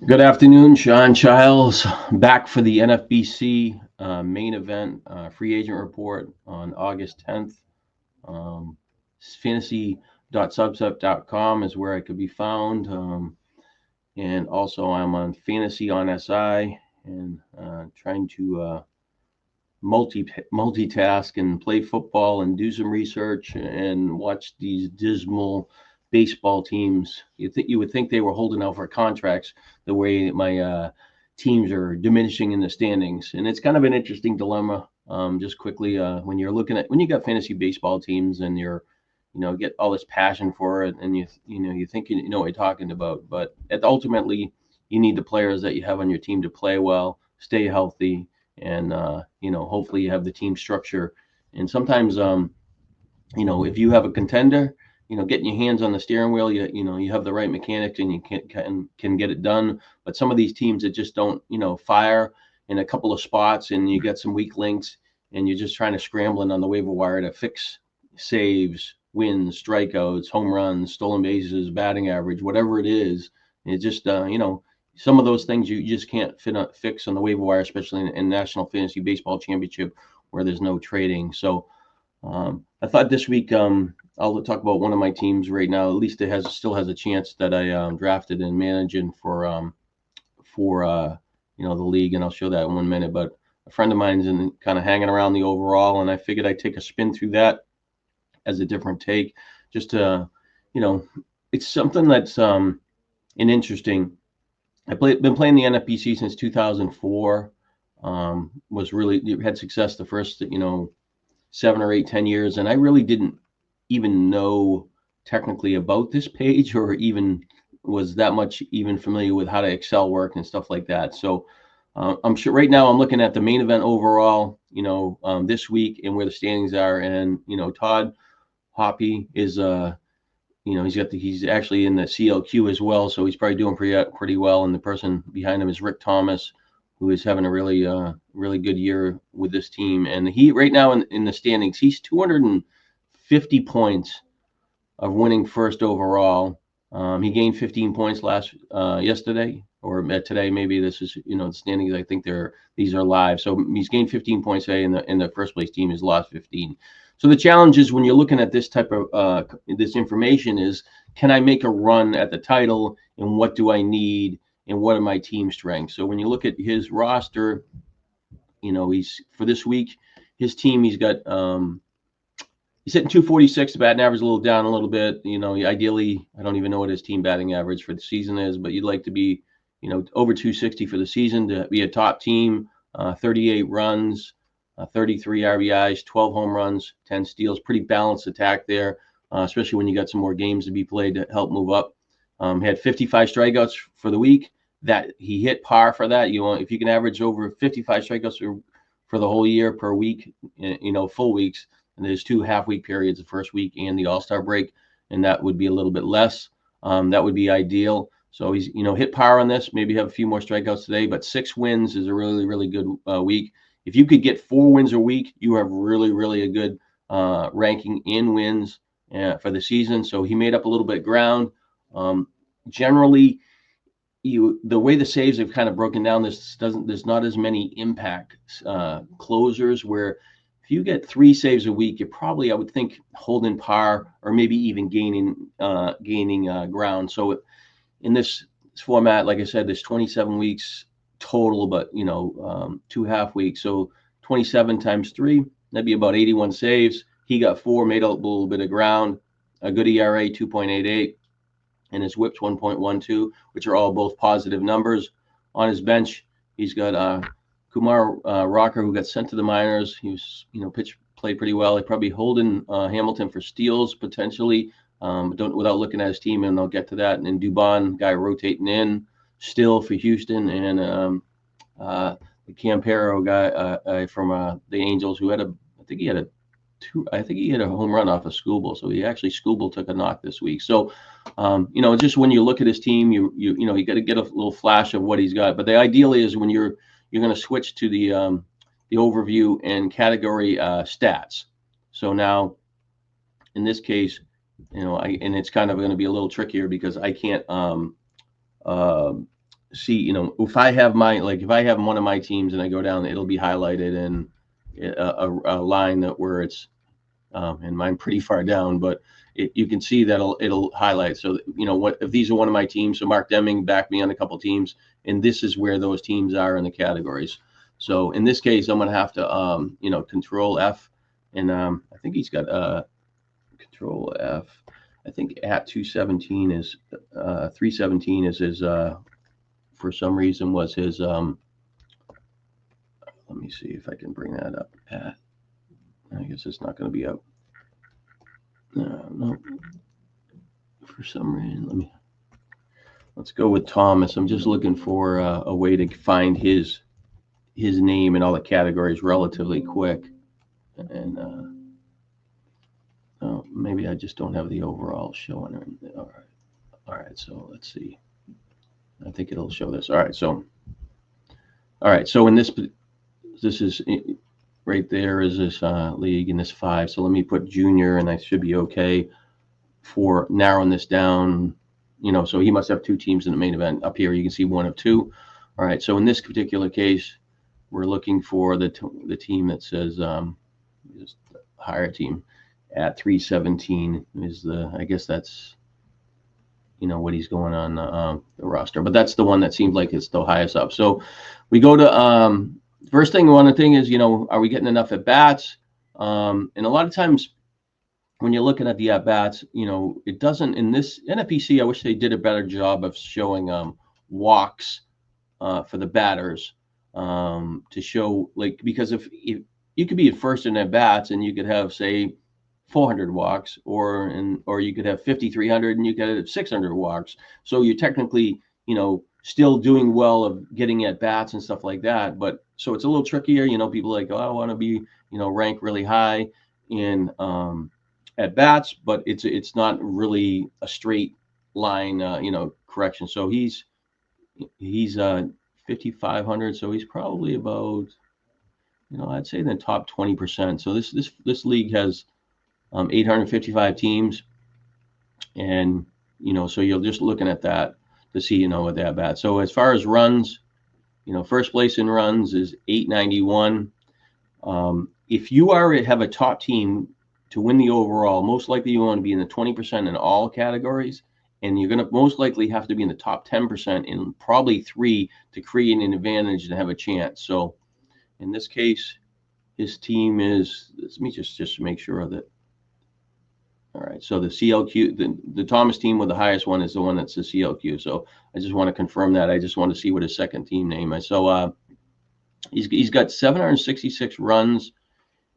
Good afternoon, Sean Childs, back for the NFBC main event free agent report on August 10th. Um, fantasy.subsep.com is where I could be found. And also, I'm on Fantasy on SI and trying to multitask and play football and do some research and watch these dismal baseball teams. You would think they were holding out for contracts the way my teams are diminishing in the standings, and it's kind of an interesting dilemma. Just quickly, when you're looking at when you got fantasy baseball teams and you're get all this passion for it, and you think you know what you're talking about, but ultimately you need the players that you have on your team to play well, stay healthy, and hopefully you have the team structure. And sometimes if you have a contender, getting your hands on the steering wheel, you have the right mechanics and you can get it done. But some of these teams that just don't fire in a couple of spots, and you get some weak links, and you're just trying to scrambling on the waiver wire to fix saves, wins, strikeouts, home runs, stolen bases, batting average, whatever it is. It just some of those things you just can't fix on the waiver wire, especially in National Fantasy Baseball Championship where there's no trading. So I thought this week I'll talk about one of my teams right now. At least it still has a chance that I drafted and managing for the league, and I'll show that in 1 minute. But a friend of mine's in kind of hanging around the overall, and I figured I'd take a spin through that as a different take, just to it's something that's an interesting. Been playing the NFBC since 2004. Was really had success the first 7 or 8, 10 years, and I really didn't even know technically about this page, or even was that much even familiar with how to Excel work and stuff like that. So I'm sure right now I'm looking at the main event overall, this week and where the standings are, and Todd Hoppy is he's actually in the CLQ as well, so he's probably doing pretty well. And the person behind him is Rick Thomas, who is having a really good year with this team. And he right now in the standings, he's 250 points of winning first overall. He gained 15 points yesterday or today. Maybe this is the standings. I think these are live. So he's gained 15 points today, in the first place team has lost 15. So the challenge is when you're looking at this type of this information is, can I make a run at the title, and what do I need, and what are my team strengths? So when you look at his roster, he's for this week, his team, he's got he's hitting 246. The batting average a little down a little bit. Ideally, I don't even know what his team batting average for the season is, but you'd like to be, over 260 for the season to be a top team. 38 runs, 33 RBIs, 12 home runs, 10 steals. Pretty balanced attack there, especially when you got some more games to be played to help move up. Had 55 strikeouts for the week. That he hit par for that. If you can average over 55 strikeouts for the whole year per week, full weeks, and there's 2 half-week periods, the first week and the All-Star break, and that would be a little bit less. That would be ideal. So he's hit par on this. Maybe have a few more strikeouts today, but 6 wins is a really good week. If you could get 4 wins a week, you have really a good ranking in wins for the season. So he made up a little bit of ground. Generally, the way the saves have kind of broken down, there's not as many impact closers, where if you get 3 saves a week, you're probably, I would think, holding par or maybe even gaining ground. So in this format, like I said, there's 27 weeks total, but 2 half weeks. So 27 times 3, that'd be about 81 saves. He got 4, made a little bit of ground. A good ERA 2.88, and his WHIP's 1.12, which are all both positive numbers. On his bench, he's got Kumar Rocker, who got sent to the minors. He was played pretty well. He probably holding Hamilton for steals potentially. Without looking at his team, and I'll get to that. And then Dubon, guy rotating in still for Houston, and the Campero guy from the Angels, who I think he had a home run off of Skubal. So Skubal took a knock this week. So just when you look at his team, you got to get a little flash of what he's got. But the ideally is when you're going to switch to the overview and category stats. So now, in this case, and it's kind of going to be a little trickier because I can't see, if I have if I have one of my teams and I go down, it'll be highlighted in a line that where it's, and mine pretty far down, but you can see that it'll highlight. So, what if these are one of my teams? So Mark Deming backed me on a couple teams, and this is where those teams are in the categories. So in this case, I'm going to have to, Control F, and I think he's got Control F. I think at 217 is 317 is his. For some reason, was his. Let me see if I can bring that up. At, I guess it's not going to be up. No. For some reason, let's go with Thomas. I'm just looking for a way to find his name in all the categories relatively quick, and maybe I just don't have the overall showing. All right. So let's see. I think it'll show this. All right. So in this is right there is this league in this 5. So let me put junior, and I should be okay for narrowing this down. So he must have 2 teams in the main event. Up here, you can see 1 of 2. All right. So in this particular case, we're looking for the team that says just higher team at 317 is I guess that's what he's going on the roster, but that's the one that seems like it's the highest up. So we go to first thing. One thing is, are we getting enough at bats? And a lot of times when you're looking at the at bats, it doesn't in this NFBC. I wish they did a better job of showing walks for the batters to show, because if you could be at first in at bats and you could have, say, 400 walks, or you could have 5,300 and you could have 600 walks. So you're technically, still doing well of getting at bats and stuff like that. But so it's a little trickier. People like, oh, I want to be, ranked really high in at bats, but it's not really a straight line, correction. So he's 5,500. So he's probably about, I'd say in the top 20%. So this league has 855 teams, and so you're just looking at that to see what they have at. So as far as runs, first place in runs is 891. If you have a top team to win the overall, most likely you want to be in the 20% in all categories, and you're going to most likely have to be in the top 10% in probably 3 to create an advantage and have a chance. So in this case, his team is, let me just make sure that. All right, so the CLQ, the Thomas team with the highest one is the one that's the CLQ. So I just want to confirm that. I just want to see what his second team name is. So he's got 766 runs,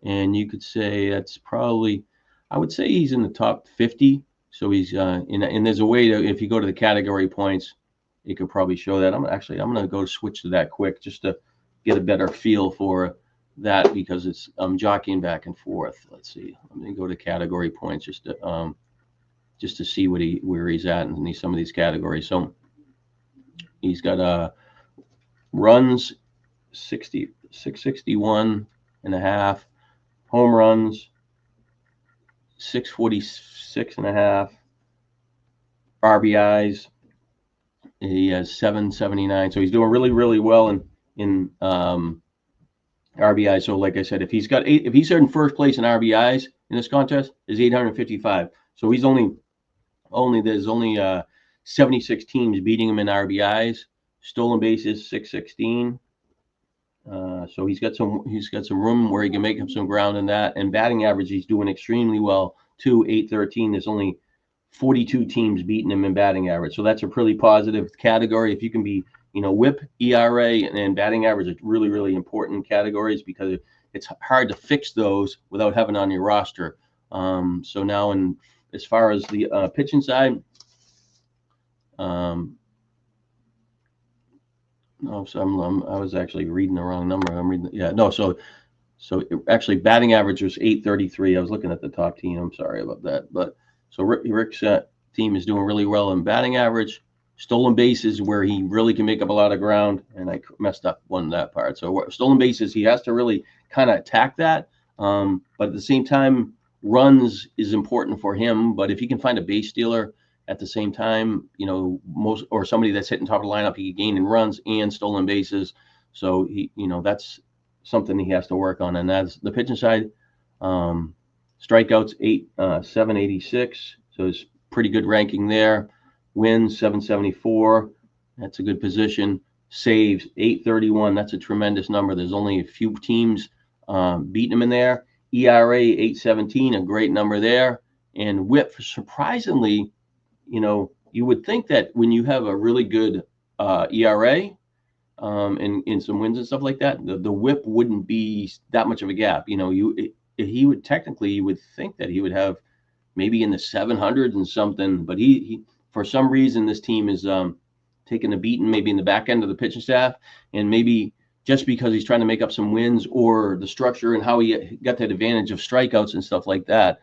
and you could say that's probably, I would say he's in the top 50. So he's and there's a way to, if you go to the category points, it could probably show that. I'm going to go switch to that quick just to get a better feel for that, because it's jockeying back and forth. Let's see. Let me go to category points just to see where he's at in some of these categories. So he's got runs 661 and a half, home runs 646 and a half, RBIs he has 779. So he's doing really, really well in RBI. So like I said, if he's in first place in RBIs in this contest, is 855. So he's there's only 76 teams beating him in RBIs. Stolen bases 616. So he's got some room where he can make up some ground in that. And batting average, he's doing extremely well too. 813. There's only 42 teams beating him in batting average. So that's a pretty positive category. If you can be, WHIP, ERA, and batting average are really, really important categories, because it's hard to fix those without having on your roster. So now, as far as the pitching side, no, so I was actually reading the wrong number. So actually, batting average was 833. I was looking at the top team. I'm sorry about that. But so Rick's team is doing really well in batting average. Stolen bases, where he really can make up a lot of ground, and I messed up that part. So stolen bases, he has to really kind of attack that. But at the same time, runs is important for him. But if he can find a base stealer at the same time, most or somebody that's hitting top of the lineup, he could gain in runs and stolen bases. So that's something he has to work on, and that's the pitching side. Strikeouts 786, so it's pretty good ranking there. Wins 774, that's a good position. Saves 831, that's a tremendous number. There's only a few teams beating him in there. ERA 817, a great number there. And WHIP, surprisingly, you would think that when you have a really good ERA and some wins and stuff like that, the WHIP wouldn't be that much of a gap. He would technically, you would think that he would have maybe in the 700s and something, but he for some reason this team is taking a beating maybe in the back end of the pitching staff, and maybe just because he's trying to make up some wins or the structure and how he got that advantage of strikeouts and stuff like that.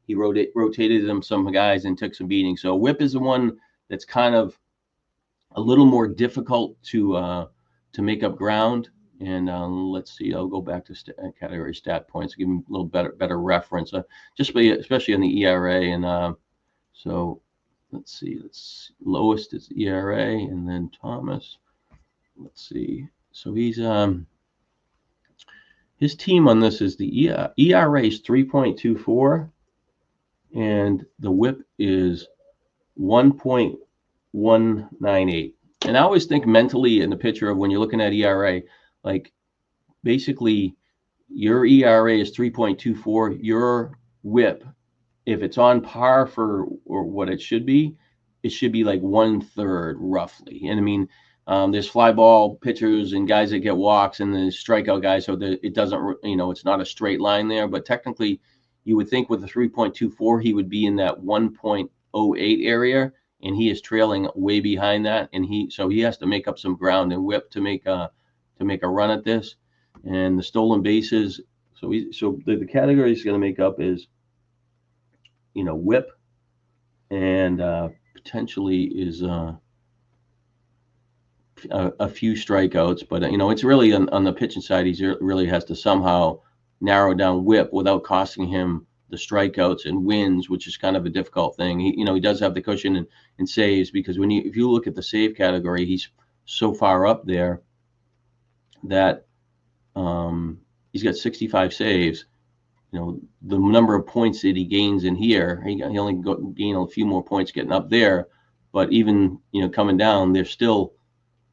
He rotated them some guys and took some beating. So WHIP is the one that's kind of a little more difficult to make up ground. And let's see, I'll go back to category stat points, give him a little better reference, especially on the ERA. And so let's see, lowest is ERA, and then Thomas. Let's see. So he's his team on this is the ERA is 3.24, and the WHIP is 1.198. And I always think mentally in the picture of when you're looking at ERA, like basically your ERA is 3.24, your WHIP, if it's on par for or what it should be like 1/3 roughly. And I mean, there's fly ball pitchers and guys that get walks, and the strikeout guys, so that it doesn't, it's not a straight line there. But technically, you would think with a 3.24, he would be in that 1.08 area, and he is trailing way behind that, and he has to make up some ground and WHIP to make a run at this. And the stolen bases, so the category he's going to make up is, WHIP, and potentially is a few strikeouts, but it's really on the pitching side. He really has to somehow narrow down WHIP without costing him the strikeouts and wins, which is kind of a difficult thing. He does have the cushion and saves, because if you look at the save category, he's so far up there that he's got 65 saves. The number of points that he gains in here, he only gain a few more points getting up there, but even coming down, they're still,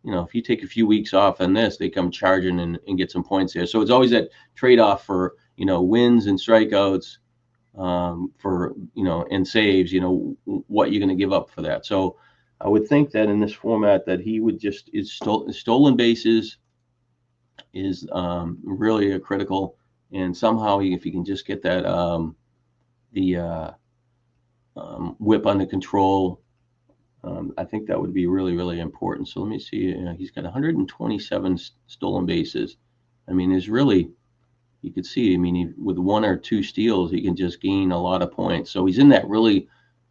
if you take a few weeks off on this, they come charging and get some points there. So it's always that trade-off for wins and strikeouts, for and saves, what you're going to give up for that. So I would think that in this format that he would stolen bases is really a critical, and somehow if he can just get that WHIP under control, I think that would be really, really important. So let me see. He's got 127 stolen bases. I mean, there's really, you could see, with 1 or 2 steals, he can just gain a lot of points. So he's in that really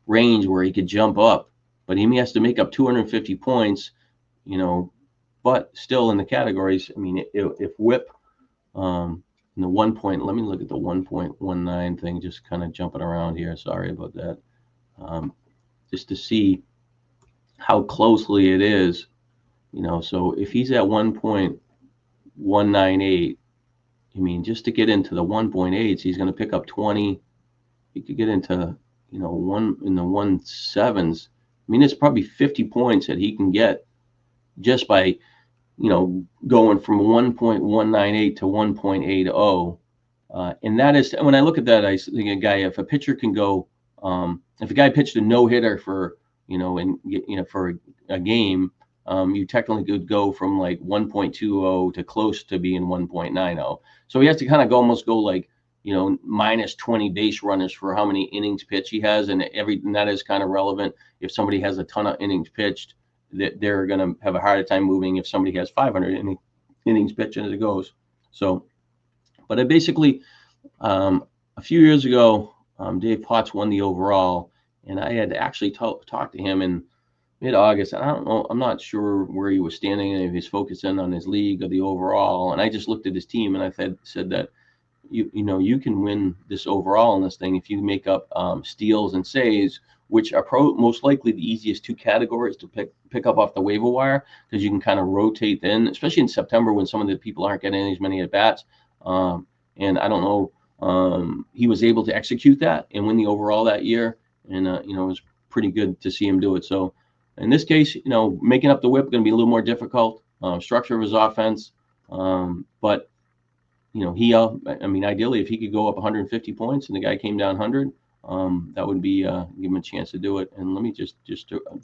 range where he could jump up, but he has to make up 250 points, but still in the categories. If WHIP, in the 1 point, let me look at the 1.19 thing, just kind of jumping around here. Sorry about that. Just to see how closely it is, so if he's at 1.198, just to get into the 1.8s, he's going to pick up 20. He could get into, one in the 1.7s. It's probably 50 points that he can get just by, going from 1.198 to 1.80. And that is, when I look at that, I think if a pitcher can go, if a guy pitched a no-hitter for, for a game, you technically could go from like 1.20 to close to being 1.90. So he has to kind of almost go like, minus 20 base runners for how many innings pitched he has. And that is kind of relevant. If somebody has a ton of innings pitched, that they're going to have a harder time moving if somebody has 500 innings pitched as it goes. So, but I basically, a few years ago, Dave Potts won the overall, and I had actually talked to him in mid-August. And I don't know, I'm not sure where he was standing, if he's focusing on his league or the overall. And I just looked at his team, and I said that you can win this overall in this thing if you make up steals and saves which are most likely the easiest two categories to pick up off the waiver wire, because you can kind of rotate in, especially in September when some of the people aren't getting as many at bats. And I don't know, he was able to execute that and win the overall that year, and it was pretty good to see him do it. So in this case, making up the whip going to be a little more difficult. Structure of his offense, but ideally, if he could go up 150 points and the guy came down 100, that would be give him a chance to do it. And let me just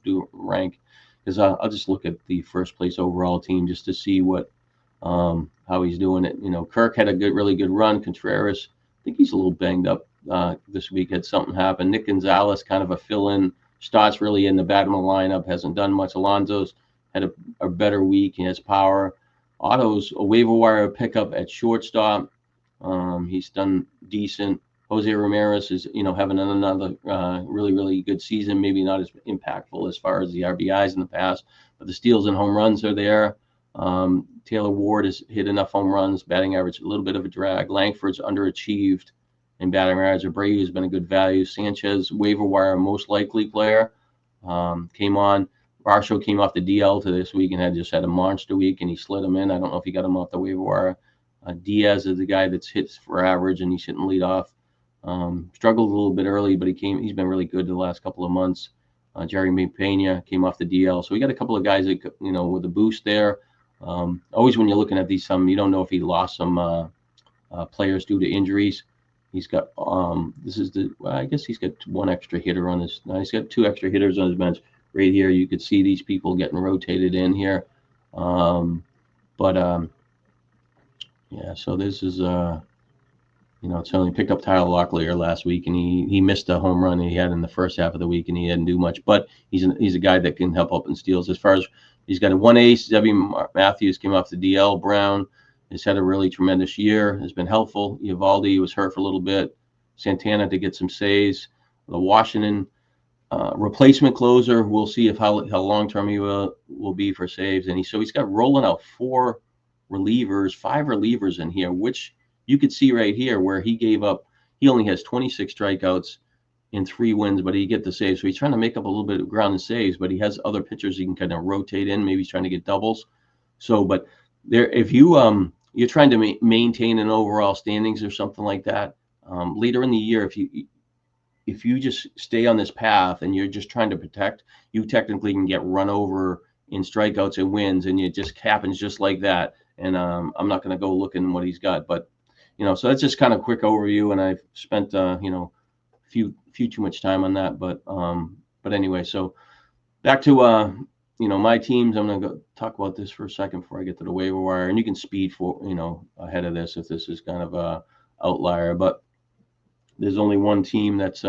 do rank, because I'll just look at the first place overall team just to see what how he's doing it. Kirk had a really good run. Contreras, I think he's a little banged up this week. Had something happen. Nick Gonzalez, kind of a fill-in, starts really in the bottom of the lineup, hasn't done much. Alonso's had a better week. He has power. Otto's a waiver wire pickup at shortstop. He's done decent. Jose Ramirez is, having another really, really good season. Maybe not as impactful as far as the RBIs in the past, but the steals and home runs are there. Taylor Ward has hit enough home runs. Batting average, a little bit of a drag. Langford's underachieved in batting average. Abreu has been a good value. Sanchez, waiver wire most likely player, came on. Varsho came off the DL to this week and had a monster week, and he slid him in. I don't know if he got him off the waiver wire. Diaz is the guy that's hits for average, and he's hitting lead off. Struggled a little bit early, but he's been really good the last couple of months. Jeremy Pena came off the DL. So we got a couple of guys that, with a boost there. Always when you're looking at these, you don't know if he lost some players due to injuries. He's got, I guess he's got one extra hitter on his, he's got two extra hitters on his bench. Right here, you could see these people getting rotated in here. Yeah, so this is, it's only picked up Tyler Locklear last week, and he missed a home run he had in the first half of the week, and he didn't do much. But he's a guy that can help up in steals. As far as he's got a one ace, Debbie Matthews came off the DL. Brown has had a really tremendous year, has been helpful. Eovaldi was hurt for a little bit. Santana to get some saves. The Washington replacement closer, we'll see how long-term he will be for saves. And he's got rolling out five relievers in here, which you could see right here where he only has 26 strikeouts in 3 wins, but he get the saves. So he's trying to make up a little bit of ground in saves, but he has other pitchers he can kind of rotate in. Maybe he's trying to get doubles. So, but there, if you're trying to maintain an overall standings or something like that, later in the year, if you just stay on this path and you're just trying to protect, you technically can get run over in strikeouts and wins, and it just happens just like that. And I'm not going to go looking what he's got, but so that's just kind of a quick overview, and I've spent few too much time on that, but anyway, so back to my teams. I'm going to go talk about this for a second before I get to the waiver wire, and you can speed for ahead of this if this is kind of a outlier, but there's only one team that's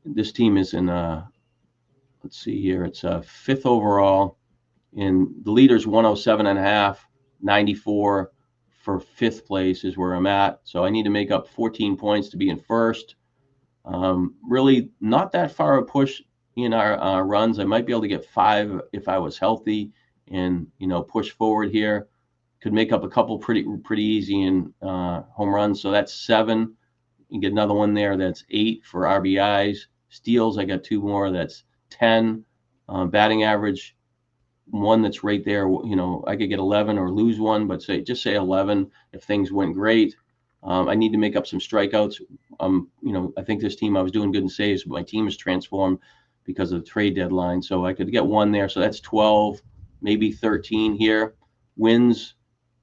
this team is in let's see here, it's 5th overall, and the leader's 107.5. 94 for 5th place is where I'm at. So I need to make up 14 points to be in first. Really not that far a push in our runs. I might be able to get 5 if I was healthy and push forward here. Could make up a couple pretty easy in home runs. So that's 7. You get another one there. That's 8 for RBIs. Steals, I got 2 more. That's 10. Batting average, 1 that's right there. I could get 11 or lose 1, but say 11 if things went great. I need to make up some strikeouts. I think this team, I was doing good in saves, but my team has transformed because of the trade deadline. So I could get 1 there. So that's 12, maybe 13 here. Wins,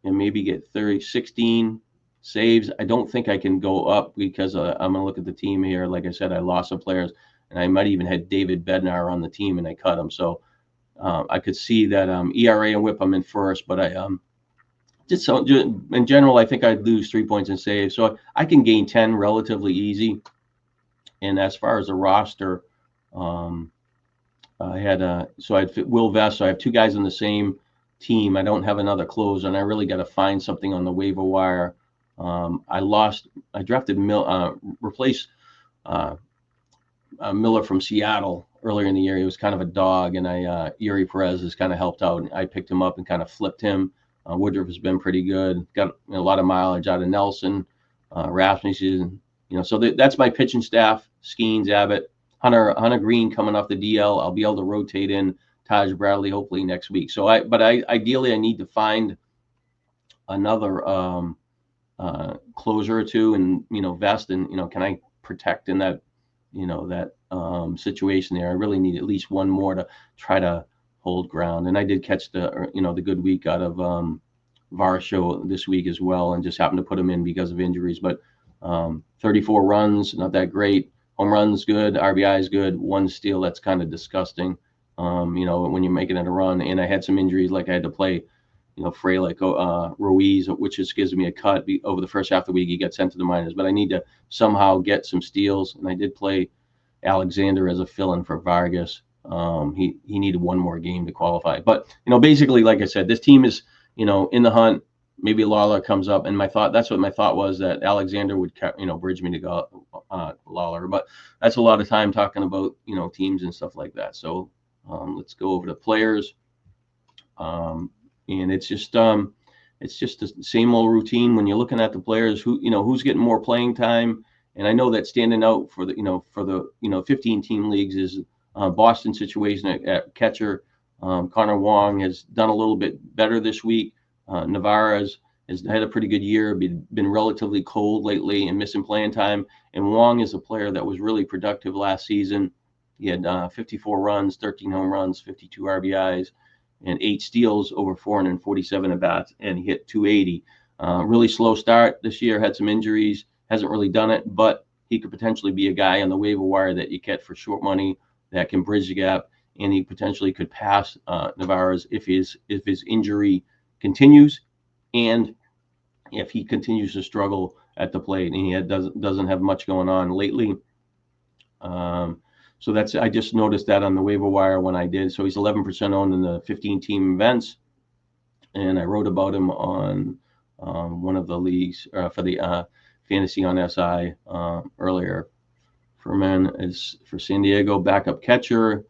and maybe get 16 saves. I don't think I can go up because I'm going to look at the team here. Like I said, I lost some players, and I might even had David Bednar on the team, and I cut him. So I could see that ERA and WHIP I'm in first, but in general, I think I'd lose 3 points in saves. So I can gain 10 relatively easy. And as far as the roster, I had I'd fit Will Vest. So I have 2 guys on the same team. I don't have another closer, and I really got to find something on the waiver wire. I drafted replaced Miller from Seattle earlier in the year. He was kind of a dog, and Yuri Perez has kind of helped out. I picked him up and kind of flipped him. Woodruff has been pretty good. Got a lot of mileage out of Nelson, Rasmussen. So that's my pitching staff: Skeens, Abbott, Hunter Green coming off the DL. I'll be able to rotate in Taj Bradley hopefully next week. So ideally I need to find another closer or two, and vest, and can I protect in that situation there. I really need at least one more to try to hold ground. And I did catch the good week out of Varsho this week as well, and just happened to put him in because of injuries. But 34 runs, not that great. Home runs good, RBIs good, one steal, that's kind of disgusting. When you're making it a run. And I had some injuries, like I had to play Frelick, Ruiz, which just gives me a cut. Over the first half of the week, he got sent to the minors. But I need to somehow get some steals, and I did play Alexander as a fill-in for Vargas. He needed one more game to qualify. But basically, like I said, this team is in the hunt. Maybe Lawler comes up, and that's what my thought was, that Alexander would bridge me to go Lawler. But that's a lot of time talking about teams and stuff like that. So let's go over to players. And it's just the same old routine when you're looking at the players who's getting more playing time. And I know that standing out for the 15 team leagues is Boston situation at catcher. Connor Wong has done a little bit better this week. Navaez has had a pretty good year, been relatively cold lately and missing playing time. And Wong is a player that was really productive last season. He had 54 runs, 13 home runs, 52 RBIs, and 8 steals over 447 at bats, and he hit 280. Really slow start this year, had some injuries, hasn't really done it, but he could potentially be a guy on the waiver wire that you get for short money that can bridge the gap, and he potentially could pass Navaez if his injury continues, and if he continues to struggle at the plate, and he doesn't have much going on lately. So I just noticed that on the waiver wire when I did. So he's 11% owned in the 15-team events, and I wrote about him on one of the leagues for the Fantasy on SI earlier. For men, is for San Diego, backup catcher.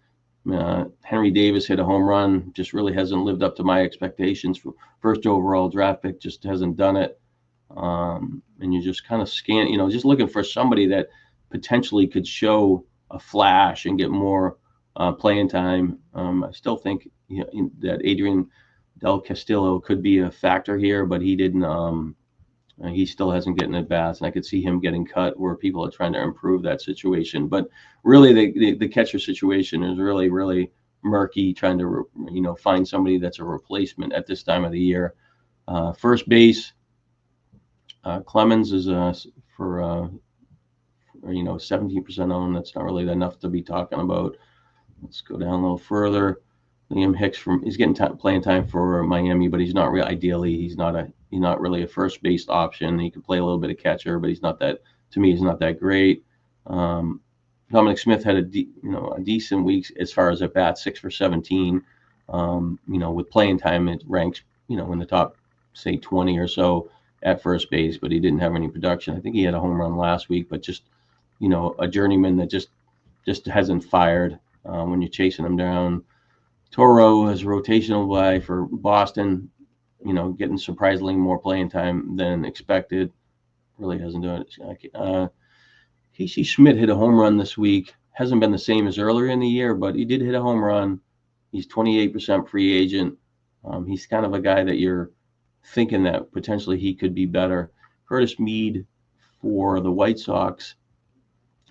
Henry Davis hit a home run, just really hasn't lived up to my expectations. For first overall draft pick, just hasn't done it. And you're just kind of just looking for somebody that potentially could show a flash and get more playing time. I still think that Adrian Del Castillo could be a factor here, but he didn't. He still hasn't gotten at bats, and I could see him getting cut where people are trying to improve that situation. But really, the catcher situation is really, really murky. Trying to find somebody that's a replacement at this time of the year. First base, Clemens is for 17% owned. That's not really enough to be talking about. Let's go down a little further. Liam Hicks he's getting playing time for Miami, but he's not really. Ideally, he's not really a first base option. He could play a little bit of catcher, but he's not that. To me, he's not that great. Dominic Smith had a decent week as far as at bat, 6 for 17. With playing time, it ranks in the top, say, 20 or so at first base, but he didn't have any production. I think he had a home run last week, but just a journeyman that just hasn't fired when you're chasing him down. Toro is a rotational guy for Boston, getting surprisingly more playing time than expected. Really hasn't done it. Casey Schmidt hit a home run this week. Hasn't been the same as earlier in the year, but he did hit a home run. He's 28% free agent. He's kind of a guy that you're thinking that potentially he could be better. Curtis Mead for the White Sox.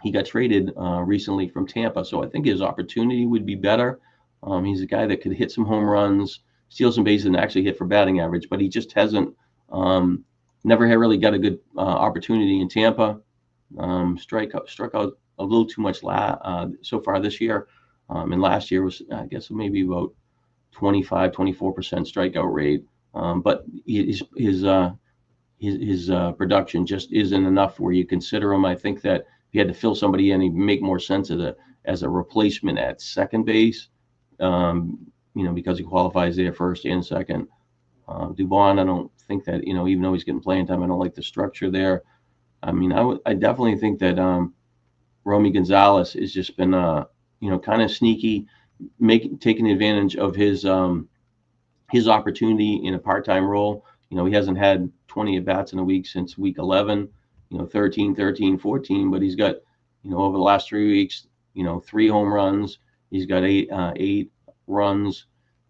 He got traded recently from Tampa, so I think his opportunity would be better. He's a guy that could hit some home runs, steal some bases, and actually hit for batting average, but he just hasn't never had really got a good opportunity in Tampa. Struck out a little too much so far this year. And last year was, I guess, maybe about 24% strikeout rate. But his production just isn't enough where you consider him. I think that if you had to fill somebody in, he'd make more sense as a replacement at second base. Because he qualifies there first and second. Dubon, I don't think that, even though he's getting playing time, I don't like the structure there. I mean, I definitely think that Romy Gonzalez has just been, kind of sneaky, taking advantage of his opportunity in a part-time role. He hasn't had 20 at-bats in a week since week 11, 13, 14, but he's got, over the last 3 weeks, 3 home runs. He's got eight runs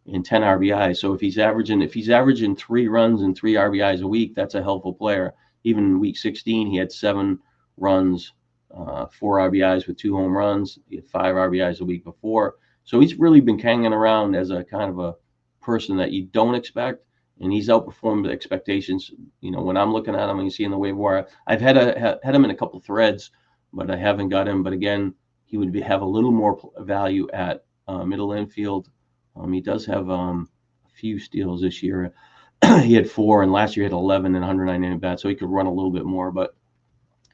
and 10 RBIs. So if he's averaging 3 runs and 3 RBIs a week, that's a helpful player. Even in week 16, he had 7 runs, 4 RBIs with 2 home runs. He had 5 RBIs a week before. So he's really been hanging around as a kind of a person that you don't expect, and he's outperformed the expectations. When I'm looking at him and you see in the waiver wire, I've had him in a couple threads, but I haven't got him. But again, he would have a little more value at middle infield. He does have a few steals this year. He had 4, and last year he had 11 and 109 at bats, so he could run a little bit more. But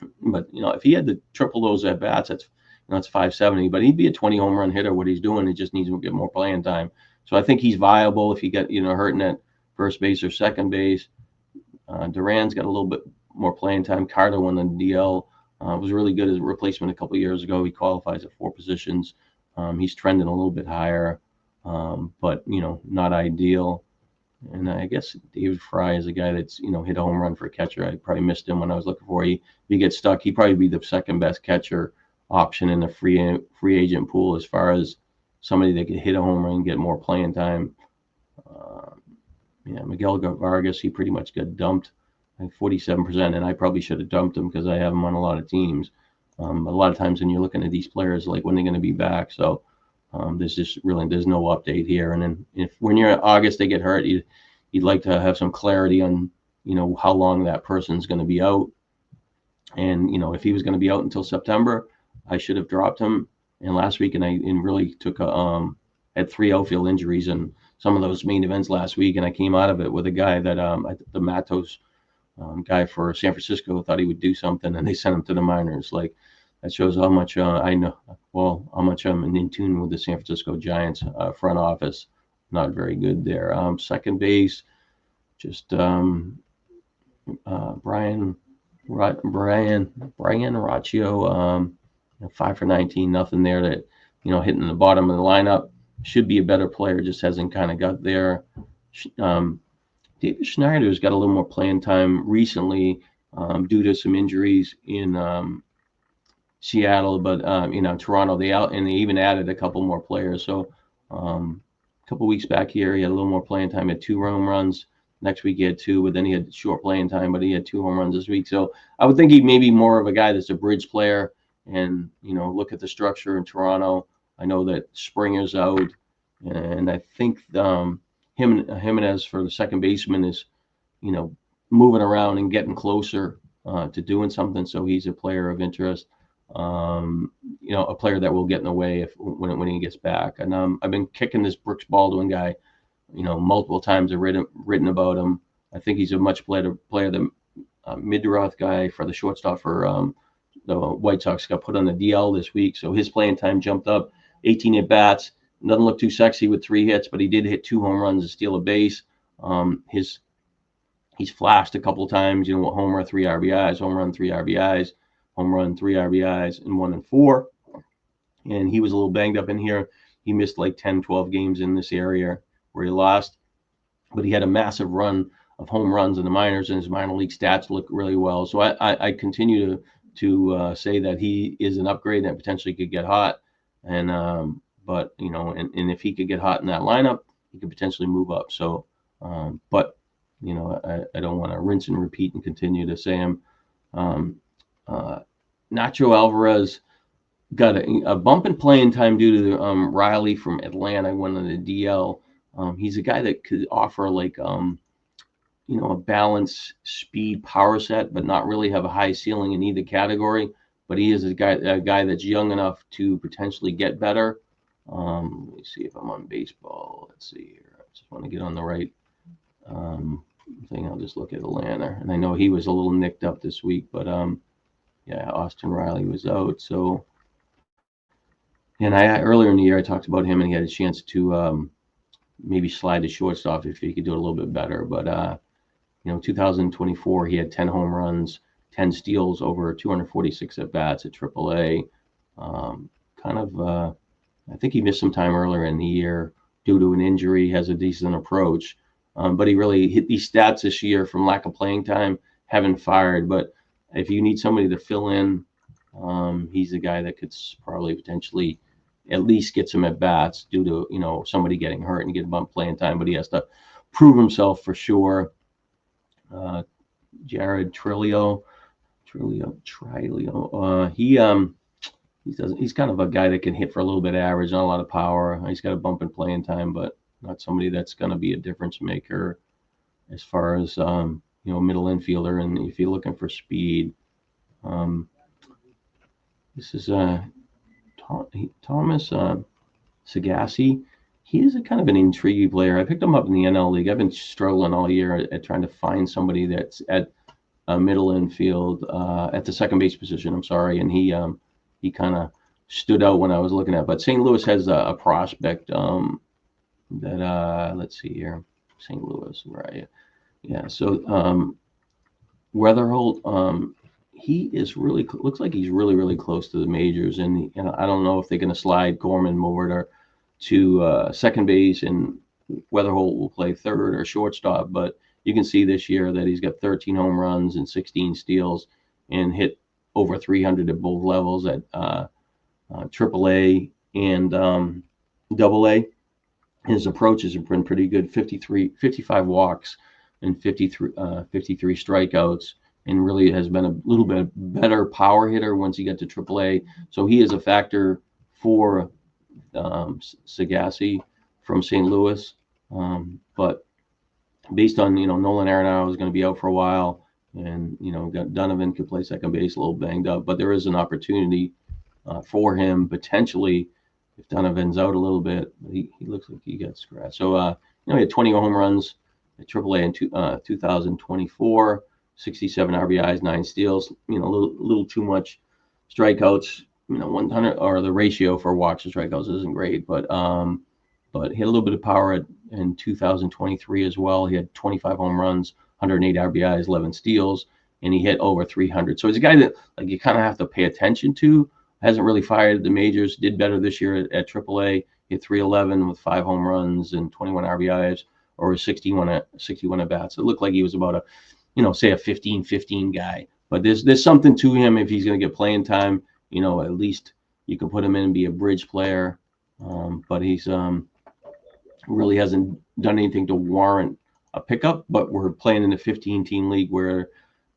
if he had to triple those at bats, that's 570. But he'd be a 20 home run hitter. What he's doing, he just needs to get more playing time. So I think he's viable if he get hurting at first base or second base. Duran's got a little bit more playing time. Carter won the DL. Was really good as a replacement a couple of years ago. He qualifies at 4 positions. He's trending a little bit higher, but not ideal. And I guess David Fry is a guy that's hit a home run for a catcher. I probably missed him when I was looking for him. If he gets stuck, he'd probably be the second best catcher option in the free agent pool as far as somebody that could hit a home run and get more playing time. Miguel Vargas, he pretty much got dumped, like 47%, and I probably should have dumped him because I have him on a lot of teams. A lot of times when you're looking at these players, like when they're going to be back, so there's no update here. And then when you're in August, they get hurt, you'd like to have some clarity on how long that person's going to be out. And if he was going to be out until September, I should have dropped him. And last week, and really took had 3 outfield injuries and some of those main events last week, and I came out of it with a guy that the Matos guy for San Francisco thought he would do something, and they sent him to the minors. Like, that shows how much I know. Well, how much I'm in tune with the San Francisco Giants front office. Not very good there. Second base, just Brian Raccio, 5 for 19, nothing there. That hitting the bottom of the lineup. Should be a better player, just hasn't kind of got there. David Schneider's got a little more playing time recently due to some injuries in Seattle, but Toronto, they even added a couple more players. So a couple weeks back here, he had a little more playing time, had 2 home runs. Next week he had 2, but then he had short playing time, but he had 2 home runs this week. So I would think he may be more of a guy that's a bridge player, and look at the structure in Toronto. I know that Springer's out, and I think Jimenez for the second baseman is, moving around and getting closer to doing something. So he's a player of interest. A player that will get in the way when he gets back. And I've been kicking this Brooks Baldwin guy, multiple times. I've written about him. I think he's a much better player than Midroth guy for the shortstop for the White Sox. Got put on the DL this week, so his playing time jumped up. 18 at bats. Doesn't look too sexy with 3 hits, but he did hit 2 home runs and steal a base. He's flashed a couple of times, home run, 3 RBIs, home run, 3 RBIs, home run, 3 RBIs, and 1 and 4. And he was a little banged up in here. He missed like 10, 12 games in this area where he lost, but he had a massive run of home runs in the minors, and his minor league stats look really well. So I continue to say that he is an upgrade and potentially could get hot. And but and if he could get hot in that lineup, he could potentially move up. So but I don't want to rinse and repeat and continue to say him. Nacho Alvarez got a bump in playing time due to Riley from Atlanta went on the DL. He's a guy that could offer like a balanced speed power set, but not really have a high ceiling in either category. But he is a guy that's young enough to potentially get better. Let me see if I'm on baseball. Let's see here. I just want to get on the right thing. I'll just look at Atlanta. And I know he was a little nicked up this week, but Austin Riley was out. So, and earlier in the year I talked about him, and he had a chance to maybe slide to shortstop if he could do it a little bit better. But 2024 he had 10 home runs, 10 steals over 246 at bats at AAA. I think he missed some time earlier in the year due to an injury. Has a decent approach, but he really hit these stats this year from lack of playing time. Haven't fired, but if you need somebody to fill in He's the guy that could probably potentially at least get some at bats due to somebody getting hurt and get a bump playing time, but he has to prove himself for sure. Jared Trilio, he's kind of a guy that can hit for a little bit of average, not a lot of power. He's got a bump in playing time, but not somebody that's going to be a difference maker as far as middle infielder. And if you're looking for speed, this is Thomas Sagassi. He is a kind of an intriguing player. I picked him up in the NL League. I've been struggling all year at trying to find somebody that's at middle infield, at the second base position. I'm sorry, and he kind of stood out when I was looking at. But St. Louis has a prospect that let's see here, St. Louis, where are you? Yeah, so Weatherholt, he is looks like he's really close to the majors, and I don't know if they're going to slide Gorman over to second base, and Weatherholt will play third or shortstop. But you can see this year that he's got 13 home runs and 16 steals, and hit over 300 at both levels at AAA and AA. His approaches have been pretty good: 55 walks and 53 strikeouts, and really has been a little bit better power hitter once he got to AAA. So he is a factor for Sagassi from St. Louis. But based on, Nolan Arenado is going to be out for a while, and, Donovan could play second base, a little banged up, but there is an opportunity for him potentially if Donovan's out a little bit. He looks like he got scratched. So, he had 20 home runs at AAA in 2024, 67 RBIs, 9 steals, a little too much strikeouts. 100, or the ratio for walks to strikeouts isn't great, but he had a little bit of power in 2023 as well. He had 25 home runs, 108 RBIs, 11 steals, and he hit over 300. So he's a guy that you kind of have to pay attention to. Hasn't really fired at the majors. Did better this year at AAA. He hit 311 with 5 home runs and 21 RBIs, or 61 at bats. It looked like he was about say a 15-15 guy. But there's something to him if he's going to get playing time. At least you can put him in and be a bridge player. But he's really hasn't done anything to warrant a pickup. But we're playing in a 15-team league where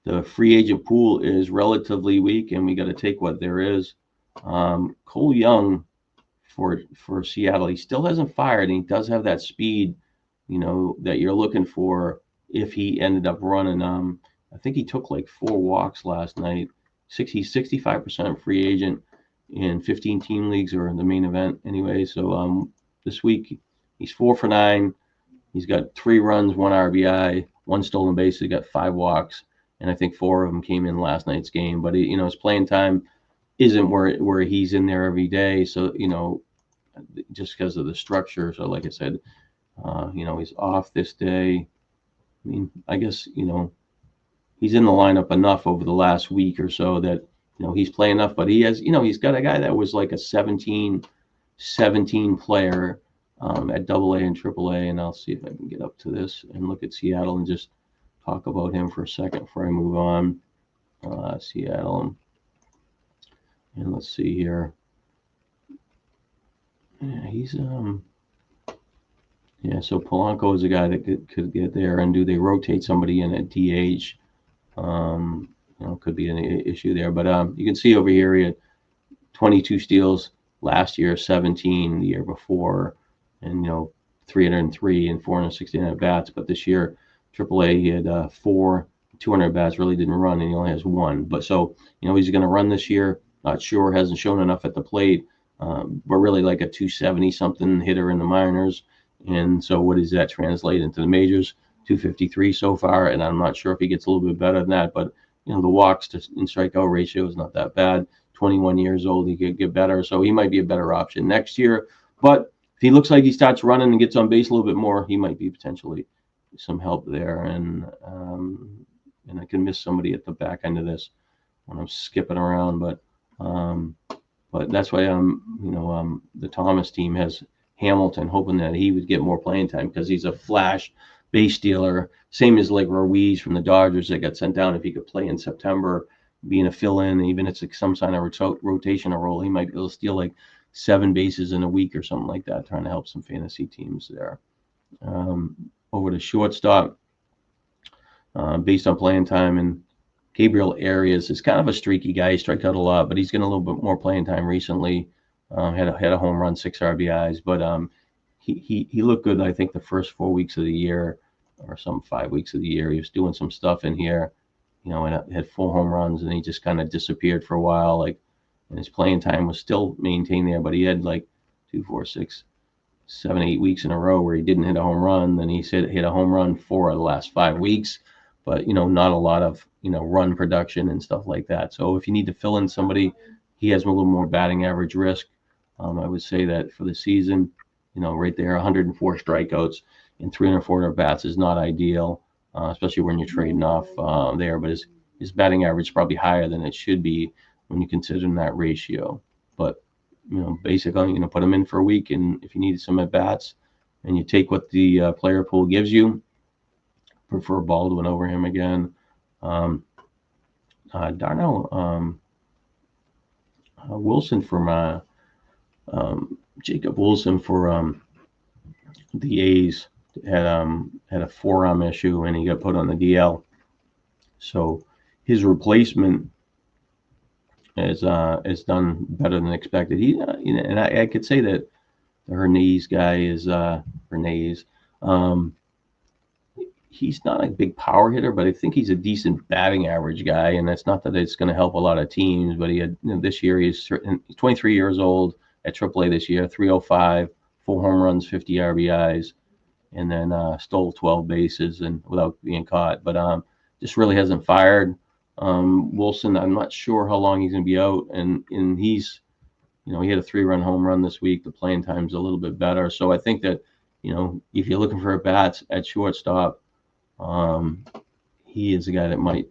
the free agent pool is relatively weak, and we got to take what there is. Cole Young for Seattle, he still hasn't fired, and he does have that speed, that you're looking for if he ended up running. I think he took like 4 walks last night. He's 65% free agent in 15-team leagues, or in the main event anyway. So this week he's 4 for 9. He's got 3 runs, 1 RBI, 1 stolen base. He got 5 walks, and I think 4 of them came in last night's game. But his playing time isn't where he's in there every day. So just because of the structure. So like I said, he's off this day. I mean, I guess he's in the lineup enough over the last week or so that he's playing enough. But he has he's got a guy that was like a 17 player at AA and AAA. And I'll see if I can get up to this and look at Seattle and just talk about him for a second before I move on. Seattle. And let's see here. Yeah, he's so Polanco is a guy that could get there. And do they rotate somebody in at DH? Could be an issue there. But you can see over here he had 22 steals last year, 17 the year before, and 303 and 469 at bats. But this year, AAA, he had 4, 200 at bats. Really didn't run, and he only has 1. But so he's going to run this year. Not sure, hasn't shown enough at the plate. But really like a 270 something hitter in the minors. And so what does that translate into the majors? 253 so far, and I'm not sure if he gets a little bit better than that. But the walks to in strikeout ratio is not that bad. 21 years old, he could get better, so he might be a better option next year. But if he looks like he starts running and gets on base a little bit more, he might be potentially some help there. And I can miss somebody at the back end of this when I'm skipping around, but that's why the Thomas team has Hamilton, hoping that he would get more playing time because he's a flash base stealer, same as like Ruiz from the Dodgers that got sent down. If he could play in September, being a fill-in, even if it's like some kind of rotational role, he might be able to steal like 7 bases in a week or something like that, trying to help some fantasy teams there. Over to shortstop, based on playing time, and Gabriel Arias is kind of a streaky guy. He strikes out a lot, but he's getting a little bit more playing time recently. Had a home run, 6 RBIs, but he looked good. I think the first 4 weeks of the year, or some 5 weeks of the year, he was doing some stuff in here, and had 4 home runs, and he just kind of disappeared for a while. Like, and his playing time was still maintained there, but he had like 2, 4, 6, 7, 8 weeks in a row where he didn't hit a home run. Then he hit a home run 4 of the last 5 weeks, but not a lot of run production and stuff like that. So if you need to fill in somebody, he has a little more batting average risk. I would say that for the season, right there, 104 strikeouts and 304 at bats is not ideal, especially when you're trading off there. But his batting average is probably higher than it should be when you consider that ratio. But basically, put him in for a week, and if you need some at bats, and you take what the player pool gives you, prefer Baldwin over him again. Darnell Wilson from Jacob Wilson for the A's had a forearm issue, and he got put on the DL. So his replacement is done better than expected. And I could say that the Hernandez guy is Hernandez. He's not a big power hitter, but I think he's a decent batting average guy, and that's not that it's going to help a lot of teams. But he had this year he's 23 years old at AAA this year, 305, 4 home runs, 50 RBIs, and then stole 12 bases and without being caught. But just really hasn't fired. Wilson, I'm not sure how long he's going to be out, and he's, he had a 3-run home run this week. The playing time's a little bit better, so I think that if you're looking for at bats at shortstop, he is a guy that might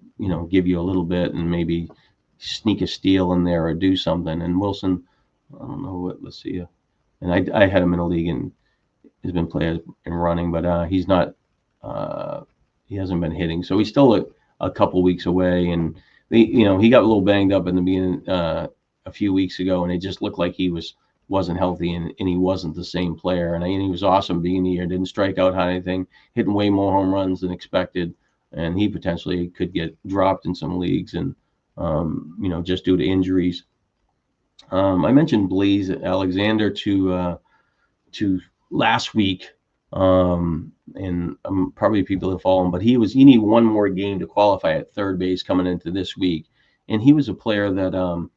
give you a little bit and maybe sneak a steal in there or do something. And Wilson, I don't know what. Let's see. And I had him in a league and has been playing and running, but he's not. He hasn't been hitting, so he's still a couple weeks away. And he got a little banged up in the beginning a few weeks ago, and it just looked like he wasn't healthy, and he wasn't the same player. And he was awesome being here, didn't strike out on anything, hitting way more home runs than expected, and he potentially could get dropped in some leagues, and just due to injuries. I mentioned Blaze Alexander to last week, and probably people have followed him, but he need one more game to qualify at third base coming into this week, and he was a player that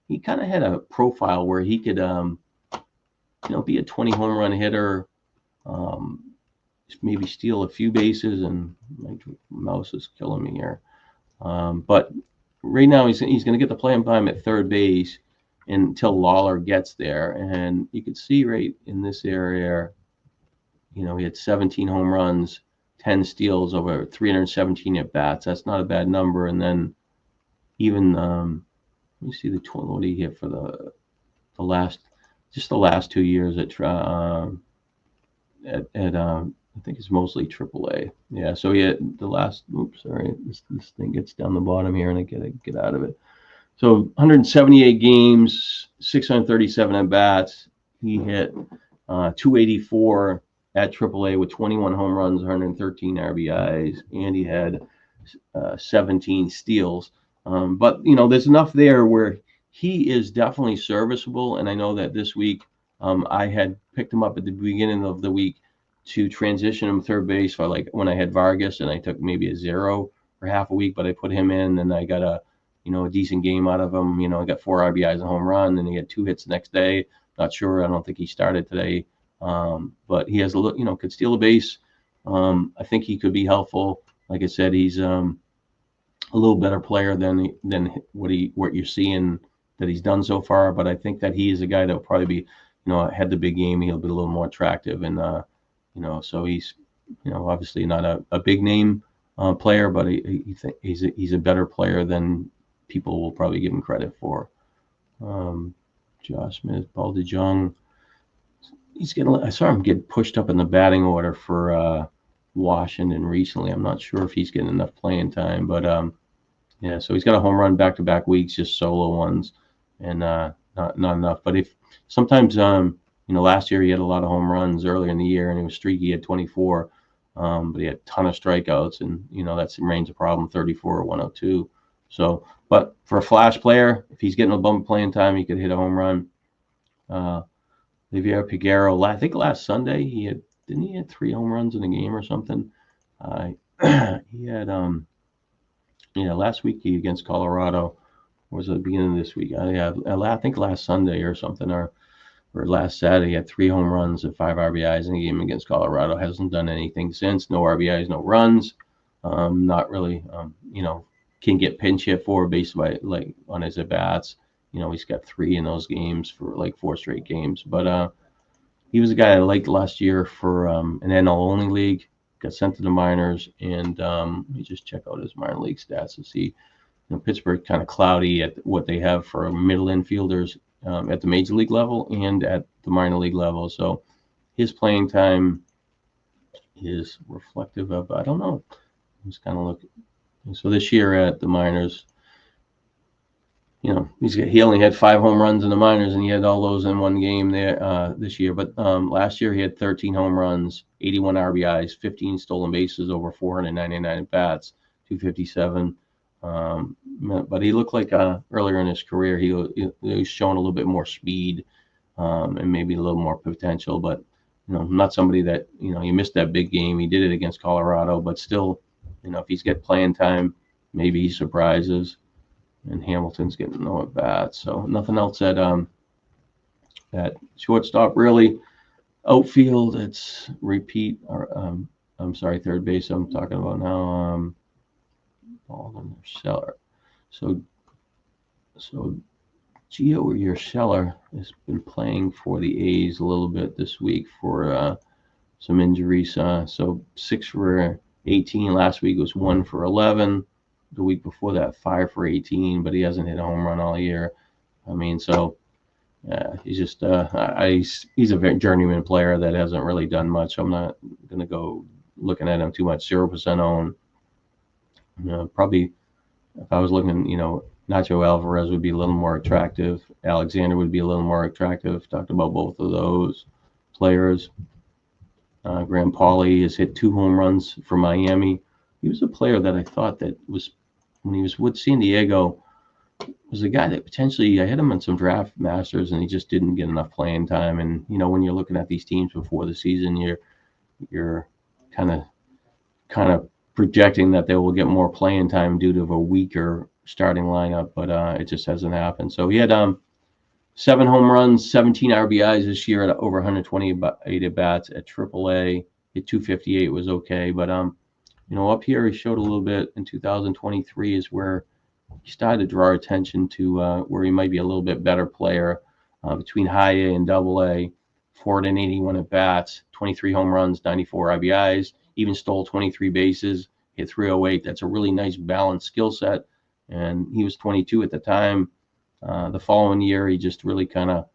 he kind of had a profile where he could be a 20 home run hitter, maybe steal a few bases, and my mouse is killing me here. But right now he's going to get the playing time at third base until Lawler gets there. And you can see right in this area, he had 17 home runs, 10 steals over 317 at bats. That's not a bad number. And then even let me see what did he hit for the last 2 years at I think it's mostly AAA. Yeah, so he had the last. Oops, sorry, this thing gets down the bottom here, and I get out of it. So 178 games, 637 at bats. He hit 284 at AAA with 21 home runs, 113 RBIs, and he had 17 steals. But there's enough there where he is definitely serviceable. And I know that this week I had picked him up at the beginning of the week to transition him third base for like when I had Vargas, and I took maybe a 0 for half a week, but I put him in, and I got a decent game out of him. I got 4 RBIs and a home run, and he had 2 hits the next day. Not sure. I don't think he started today. But he has could steal a base. I think he could be helpful. Like I said, he's a little better player than what you're seeing that he's done so far. But I think that he is a guy that will probably be, had the big game. He'll be a little more attractive, and so he's, obviously not a big name player, but he's a better player than people will probably give him credit for. Josh Smith, Paul DeJong. I saw him get pushed up in the batting order for Washington recently. I'm not sure if he's getting enough playing time, but Yeah, so he's got a home run back-to-back weeks, just solo ones, and not enough. But if sometimes, last year he had a lot of home runs earlier in the year, and he was streaky. He had 24, but he had a ton of strikeouts, and that's remains a problem. 34 or 102. So, but for a flash player, if he's getting a bump playing time, he could hit a home run. Javier Peguero, I think last Sunday he had 3 home runs in a game or something. He had last week against Colorado, or was it the beginning of this week? I think last Sunday or something, or last Saturday, he had 3 home runs and 5 RBIs in a game against Colorado. Hasn't done anything since. No RBIs, no runs. Not really. Can get pinch hit for based by on his at bats. He's got 3 in those games for 4 straight games. But he was a guy I liked last year for an NL only league. Got sent to the minors, and let me just check out his minor league stats to see. Pittsburgh kind of cloudy at what they have for middle infielders at the major league level and at the minor league level. So his playing time is reflective of, I don't know. I'm just kind of looking. So this year at the minors, he only had 5 home runs in the minors, and he had all those in one game there this year. But last year he had 13 home runs, 81 RBIs, 15 stolen bases, over 499 at bats, 257. But he looked like earlier in his career he was showing a little bit more speed and maybe a little more potential. But not somebody that he missed that big game. He did it against Colorado, but still, if he's got playing time, maybe he surprises. And Hamilton's getting no at bats, so nothing else at shortstop really. Outfield, it's repeat. Or I'm sorry, third base. I'm talking about now. Baldwin Urshela. So Gio Urshela has been playing for the A's a little bit this week for some injuries. So 6 for 18 last week, was 1 for 11. The week before that, 5 for 18, but he hasn't hit a home run all year. I mean, so he's just he's a very journeyman player that hasn't really done much. I'm not going to go looking at him too much. 0% own. Probably if I was looking, Nacho Alvarez would be a little more attractive. Alexander would be a little more attractive. Talked about both of those players. Graham Pauley has hit 2 home runs for Miami. He was a player that I thought that was, when he was with San Diego, was a guy that potentially, I had him on some draft masters, and he just didn't get enough playing time. And when you're looking at these teams before the season, you're kind of projecting that they will get more playing time due to a weaker starting lineup, but it just hasn't happened. So he had 7 home runs, 17 RBIs this year at over 128 at bats at AAA. Hit 258 was okay, but up here he showed a little bit in 2023 is where he started to draw attention to where he might be a little bit better player between high A and double A. 481 at bats, 23 home runs, 94 RBIs, even stole 23 bases, hit 308. That's a really nice balanced skill set. And he was 22 at the time. The following year, he just really kind of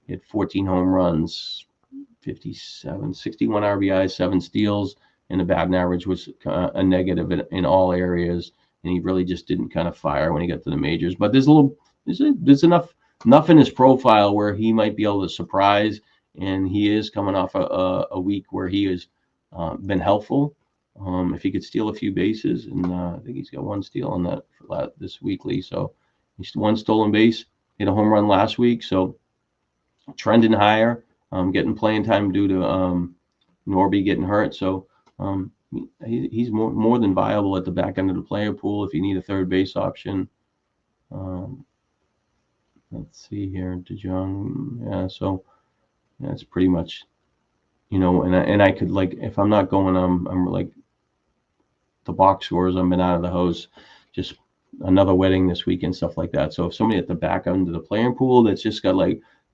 hit 14 home runs, 61 RBIs, 7 steals, and the batting average was a negative in all areas. And he really just didn't kind of fire when he got to the majors. But there's enough in his profile where he might be able to surprise. And he is coming off a week where he has been helpful. If he could steal a few bases, and I think he's got 1 steal on that for this weekly. So he's 1 stolen base, hit a home run last week. So trending higher, getting playing time due to Norby getting hurt. So he's more than viable at the back end of the player pool if you need a third base option. Let's see here, DeJong. Yeah, so that's pretty much, and I could, if I'm not going, I'm like the box scores. I've been out of the house, just another wedding this weekend, stuff like that. So if somebody at the back end of the playing pool that's just got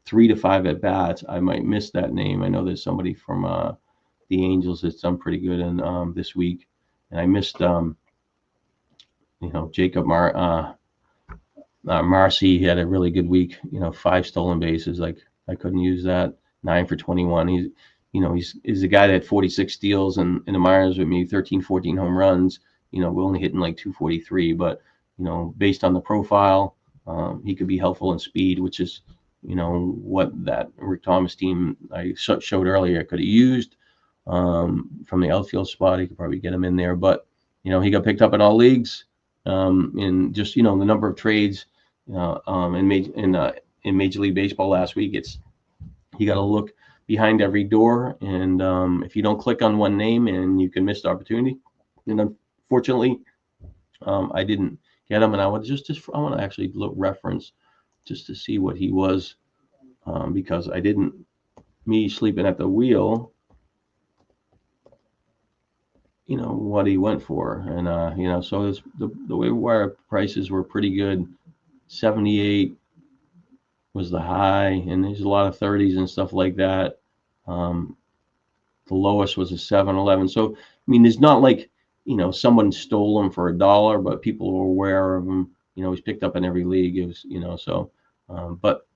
3 to 5 at bats, I might miss that name. I know there's somebody from the Angels that's done pretty good in this week, and I missed Jacob Marcy had a really good week. 5 stolen bases. I couldn't use that. 9 for 21. He's a guy that had 46 steals in the minors with me, 13, 14 home runs. We're only hitting 243, but based on the profile, he could be helpful in speed, which is, what that Rick Thomas team I showed earlier could have used. From the outfield spot, he could probably get him in there, but he got picked up in all leagues. In just the number of trades in Major League Baseball last week, you got to look behind every door, and if you don't click on one name, and you can miss the opportunity. And unfortunately, I didn't get him, and I want to actually look reference just to see what he was, because I didn't, me sleeping at the wheel, what he went for, and so the waiver wire prices were pretty good. 78 was the high, and there's a lot of 30s and stuff like that. The lowest was a 7-11. So there's not like someone stole him for $1, but people were aware of him. He's picked up in every league. It was so, but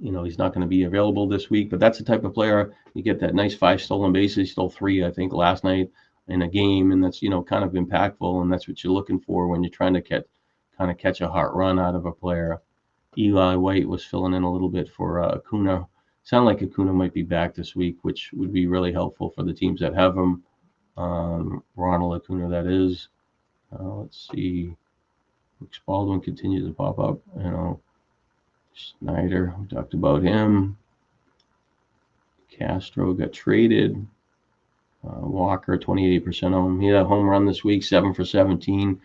he's not going to be available this week. But that's the type of player you get, that nice 5 stolen bases. He stole 3, I think, last night in a game, and that's kind of impactful, and that's what you're looking for when you're trying to catch a hot run out of a player. Eli White was filling in a little bit for Acuna. Sound like Acuna might be back this week, which would be really helpful for the teams that have him. Ronald Acuna, that is. Let's see. Brooks Baldwin continues to pop up. Snyder, we talked about him. Castro got traded. Walker, 28% on him. He had a home run this week, 7 for 17.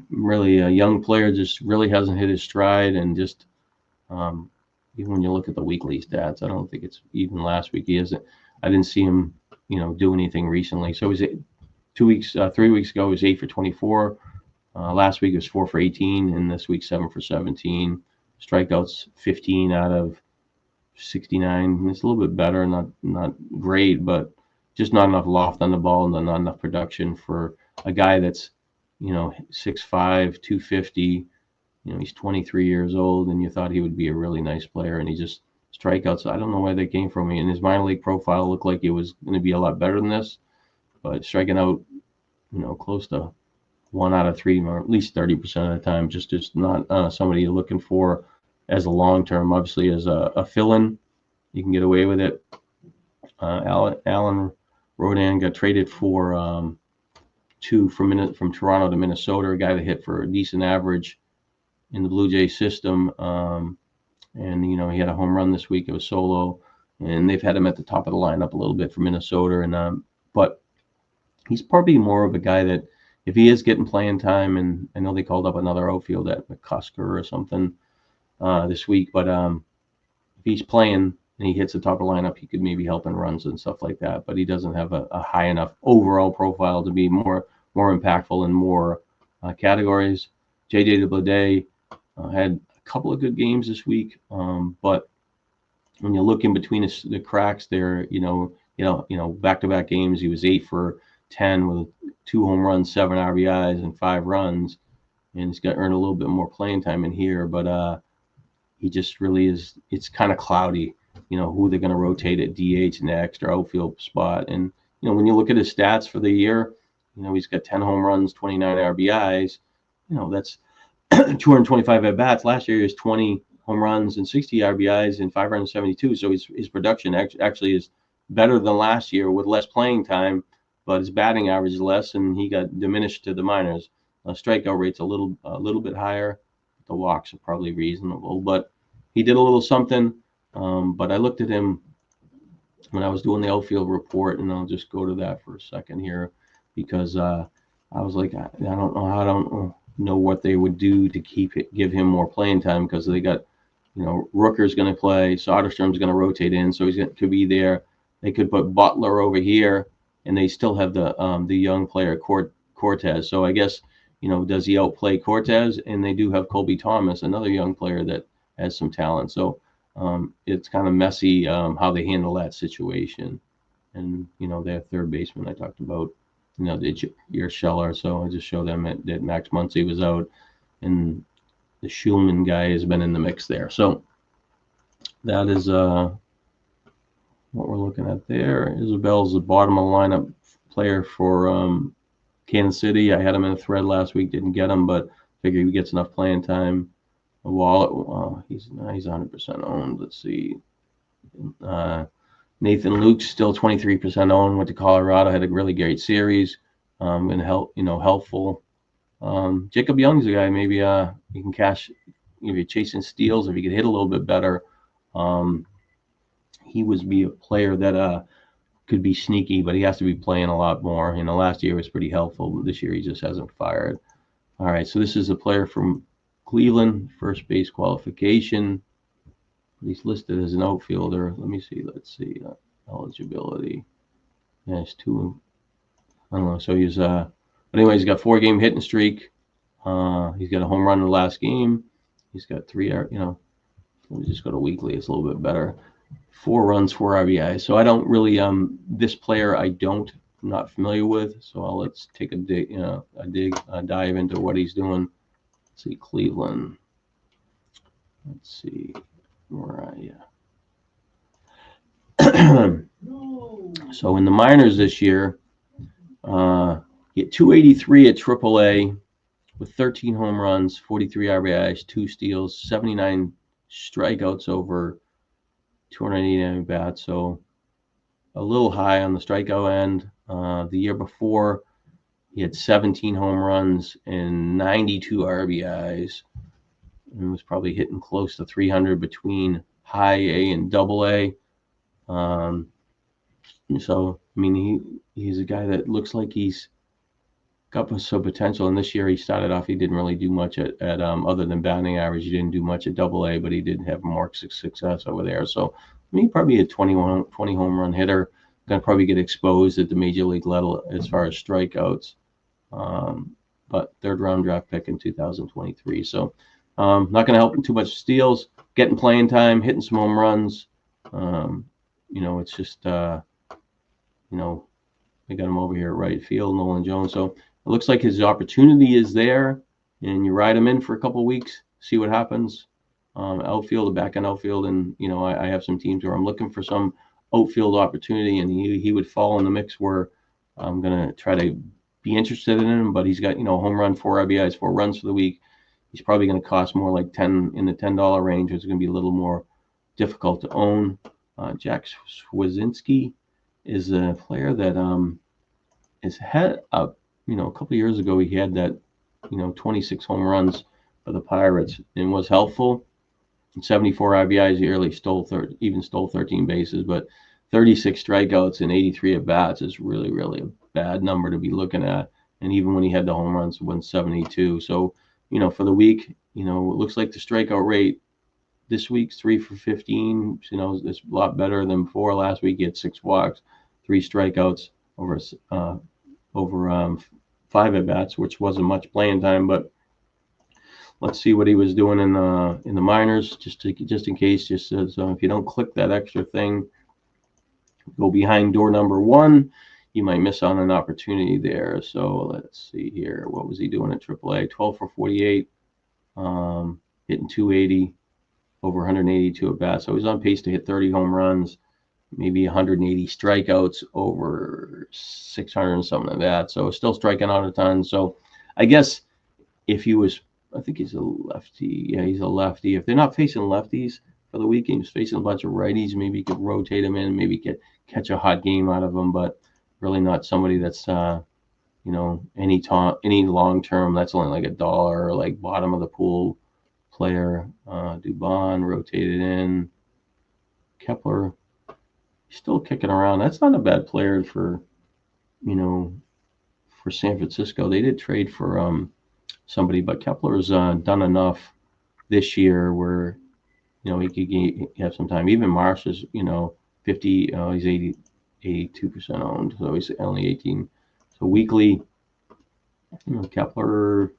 Really a young player, just really hasn't hit his stride, and just even when you look at the weekly stats, I don't think it's even last week. I didn't see him, do anything recently. So it was 3 weeks ago, he was 8 for 24. Last week it was 4 for 18, and this week 7 for 17. Strikeouts 15 out of 69. It's a little bit better, not great, but just not enough loft on the ball, and not enough production for a guy that's 6'5", 250. He's 23 years old, and you thought he would be a really nice player, and he just strikeouts. I don't know where they came from. And his minor league profile looked like it was going to be a lot better than this, but striking out, close to 1 out of 3, or at least 30% of the time, just not somebody you're looking for as a long term. Obviously, as a fill-in, you can get away with it. Alan Rodin got traded for from Toronto to Minnesota, a guy that hit for a decent average in the Blue Jays system. And he had a home run this week. It was solo, and they've had him at the top of the lineup a little bit for Minnesota. And but he's probably more of a guy that, if he is getting playing time, and I know they called up another outfield at McCusker or something this week, but if he's playing and he hits the top of the lineup, he could maybe help in runs and stuff like that. But he doesn't have a high enough overall profile to be more impactful in more categories. JJ Bleday had a couple of good games this week, but when you look in between the cracks there, back-to-back games, he was 8 for 10 with 2 home runs, 7 RBIs, and 5 runs, and he's got to earn a little bit more playing time in here. But he just really is. It's kind of cloudy, who they're going to rotate at DH next or outfield spot. And when you look at his stats for the year, he's got 10 home runs, 29 RBIs. That's 225 at bats. Last year he was 20 home runs and 60 RBIs and 572. So his production actually is better than last year with less playing time, but his batting average is less, and he got diminished to the minors. Strikeout rate's a little bit higher. The walks are probably reasonable, but he did a little something. But I looked at him when I was doing the outfield report, and I'll just go to that for a second here, because I was like, I don't know what they would do to give him more playing time, because they got, Rooker's going to play, Soderstrom's going to rotate in, so he's could be there. They could put Butler over here, and they still have the young player Cortez. So I guess, does he outplay Cortez? And they do have Colby Thomas, another young player that has some talent. So it's kind of messy how they handle that situation. And their third baseman I talked about, your Scheller. So I just showed them that Max Muncy was out, and the Schulman guy has been in the mix there. So that is what we're looking at there. Isabel's the bottom of the lineup player for Kansas City. I had him in a thread last week, didn't get him, but Figure he gets enough playing time. Wall, he's 100% owned. Let's see. Nathan Luke's still 23% owned. Went to Colorado, had a really great series, and helpful. Jacob Young's a guy. Maybe you can cash if you're chasing steals. If he could hit a little bit better, he would be a player that could be sneaky, but he has to be playing a lot more. Last year was pretty helpful. This year he just hasn't fired. All right, so this is a player from Cleveland, first base qualification. He's listed as an outfielder. Let me see. Let's see. Eligibility. Yeah, it's two. I don't know. So he's but anyway, he's got 4-game hitting streak. He's got a home run in the last game. He's got 3. Let me just go to weekly. It's a little bit better. 4 runs, 4 RBIs. So I don't really this player I'm not familiar with. So let's take a dive into what he's doing. Let's see, Cleveland. Let's see. Where are you? So in the minors this year, get 283 at AAA with 13 home runs, 43 RBIs, 2 steals, 79 strikeouts over 289 bats. So a little high on the strikeout end. The year before, he had 17 home runs and 92 RBIs. And was probably hitting close to 300 between high A and double A. So, I mean, he's a guy that looks like he's got some potential. And this year he started off, he didn't really do much at other than batting average. He didn't do much at double A, but he did have more success over there. So, I mean, probably a 20 home run hitter. Going to probably get exposed at the major league level as far as strikeouts. But 3rd round draft pick in 2023. So, not going to help him too much steals, getting playing time, hitting some home runs. It's just, they got him over here at right field, Nolan Jones. So it looks like his opportunity is there, and you ride him in for a couple of weeks, see what happens. Outfield, back end outfield, and I have some teams where I'm looking for some outfield opportunity, and he would fall in the mix where I'm gonna try to be interested in him. But he's got home run, 4 RBIs, 4 runs for the week. He's probably going to cost more like in the $10 range. It's going to be a little more difficult to own. Jack Swazinski is a player that has had a couple of years ago he had that 26 home runs for the Pirates and was helpful. 74 RBIs, he early stole 13 bases, but 36 strikeouts and 83 at bats is really, really a bad number to be looking at. And even when he had the home runs, it went 72. So, for the week, it looks like the strikeout rate this week's 3 for 15. It's a lot better than before. Last week he had 6 walks, 3 strikeouts over 5 at bats, which wasn't much playing time. But let's see what he was doing in the minors, just in case. Just as if you don't click that extra thing, go behind door number 1. You might miss on an opportunity there. So let's see here. What was he doing at AAA? 12 for 48, hitting 280, over 182 at bats. So he's on pace to hit 30 home runs, maybe 180 strikeouts, over 600 and something like that. So still striking out a ton. So I guess if he was, I think he's a lefty. Yeah, he's a lefty. If they're not facing lefties for the weekend, he's facing a bunch of righties. Maybe you could rotate him in, maybe catch a hot game out of him, but really not somebody that's any long term. That's only like $1, like bottom of the pool player. Dubon rotated in. Kepler still kicking around. That's not a bad player for San Francisco. They did trade for somebody, but Kepler's done enough this year where he could have some time. Even Marsh is 50. He's 82% owned, so he's only 18. So weekly, Kepler,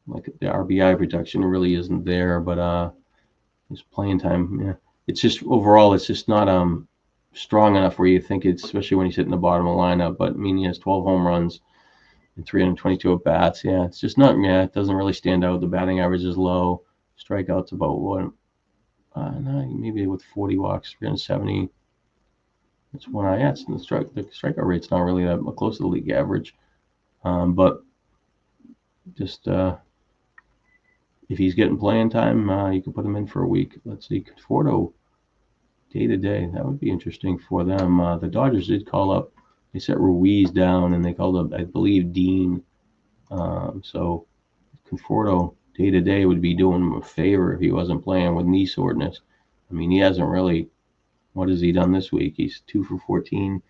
like the RBI production really isn't there, but his playing time, yeah, it's just overall, it's just not strong enough where you think it's, especially when he's hitting the bottom of the lineup. But I mean, he has 12 home runs and 322 at bats. Yeah, it's just not. Yeah, it doesn't really stand out. The batting average is low. Strikeouts about what? Maybe with 40 walks, 370. It's one eye. Yeah, the strikeout rate's not really that close to the league average. But just if he's getting playing time, you can put him in for a week. Let's see, Conforto day to day. That would be interesting for them. The Dodgers did call up. They set Ruiz down, and they called up, I believe, Dean. So Conforto day to day would be doing him a favor if he wasn't playing with knee soreness. I mean, he hasn't really. What has he done this week? He's 2 for 14.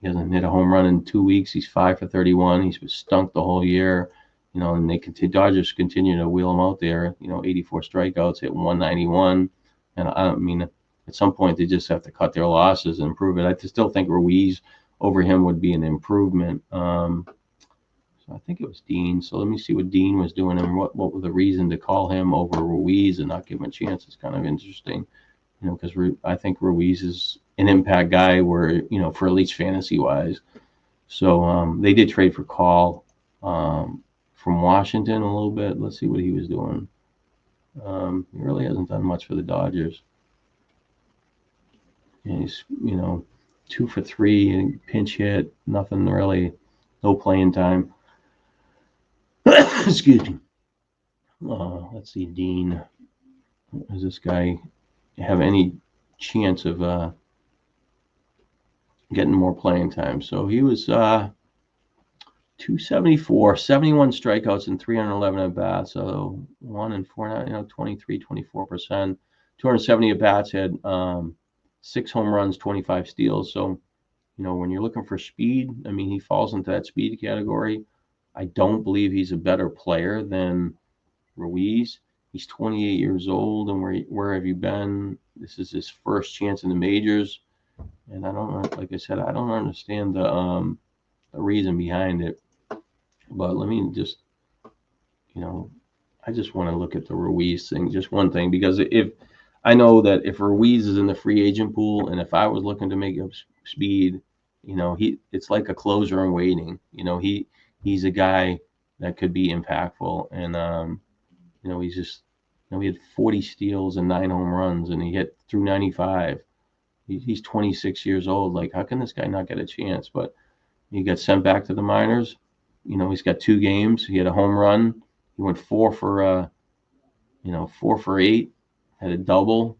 He hasn't hit a home run in 2 weeks. He's 5 for 31. He's been stunk the whole year. And Dodgers continue to wheel him out there. 84 strikeouts, hit 191. And I mean, at some point they just have to cut their losses and improve it. I still think Ruiz over him would be an improvement. So I think it was Dean. So let me see what Dean was doing and what was the reason to call him over Ruiz and not give him a chance. It's kind of interesting. Because I think Ruiz is an impact guy where, for at least fantasy-wise. So they did trade for Call from Washington a little bit. Let's see what he was doing. He really hasn't done much for the Dodgers. And he's, 2 for 3, and pinch hit, nothing really, no playing time. Excuse me. Let's see, Dean. Does this guy have any chance of getting more playing time? So he was 274, 71 strikeouts and 311 at bats. So 1 and 4, 23, 24%. 270 at bats, had 6 home runs, 25 steals. So, when you're looking for speed, I mean, he falls into that speed category. I don't believe he's a better player than Ruiz. He's 28 years old, and where have you been? This is his first chance in the majors, and I don't, like I said, I don't understand the reason behind it. But let me just, I just want to look at the Ruiz thing, just one thing, because if I know that if Ruiz is in the free agent pool, and if I was looking to make up speed, it's like a closer in waiting. He's a guy that could be impactful, and he's just, he had 40 steals and 9 home runs, and he hit through 95. He's 26 years old. Like, how can this guy not get a chance? But he got sent back to the minors. He's got 2 games. He had a home run. He went 4 for 8, had a double,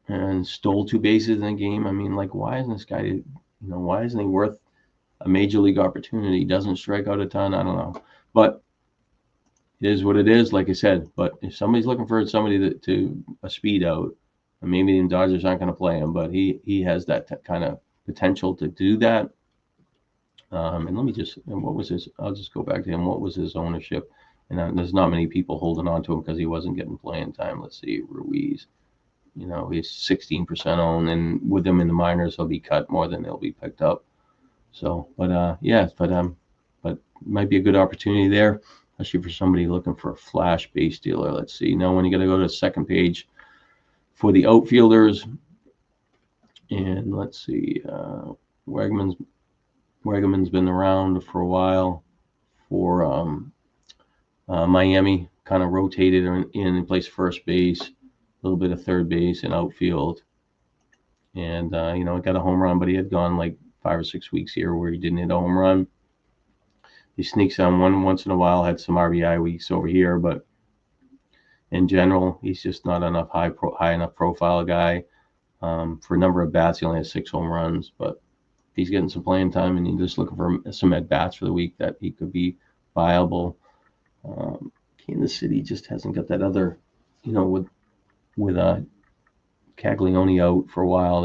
and stole 2 bases in a game. I mean, like, why isn't this guy, why isn't he worth a major league opportunity? He doesn't strike out a ton. I don't know. But it is what it is, like I said. But if somebody's looking for somebody to a speed out, maybe the Dodgers aren't going to play him, but he has that kind of potential to do that. And let me what was his? I'll just go back to him. What was his ownership? And there's not many people holding on to him because he wasn't getting playing time. Let's see, Ruiz. He's 16% owned, and with him in the minors, he'll be cut more than he'll be picked up. So, but might be a good opportunity there, especially for somebody looking for a flash base dealer. Let's see. Now, when you got to go to the second page for the outfielders, and let's see, Wegman's been around for a while for Miami, kind of rotated in place first base, a little bit of third base and outfield. And, got a home run, but he had gone like 5 or 6 weeks here where he didn't hit a home run. He sneaks on one once in a while, had some RBI weeks over here, but in general, he's just not enough high enough profile guy. For a number of bats, he only has 6 home runs, but if he's getting some playing time and he's just looking for some at bats for the week, that he could be viable. Kansas City just hasn't got that other, with Caglione out for a while.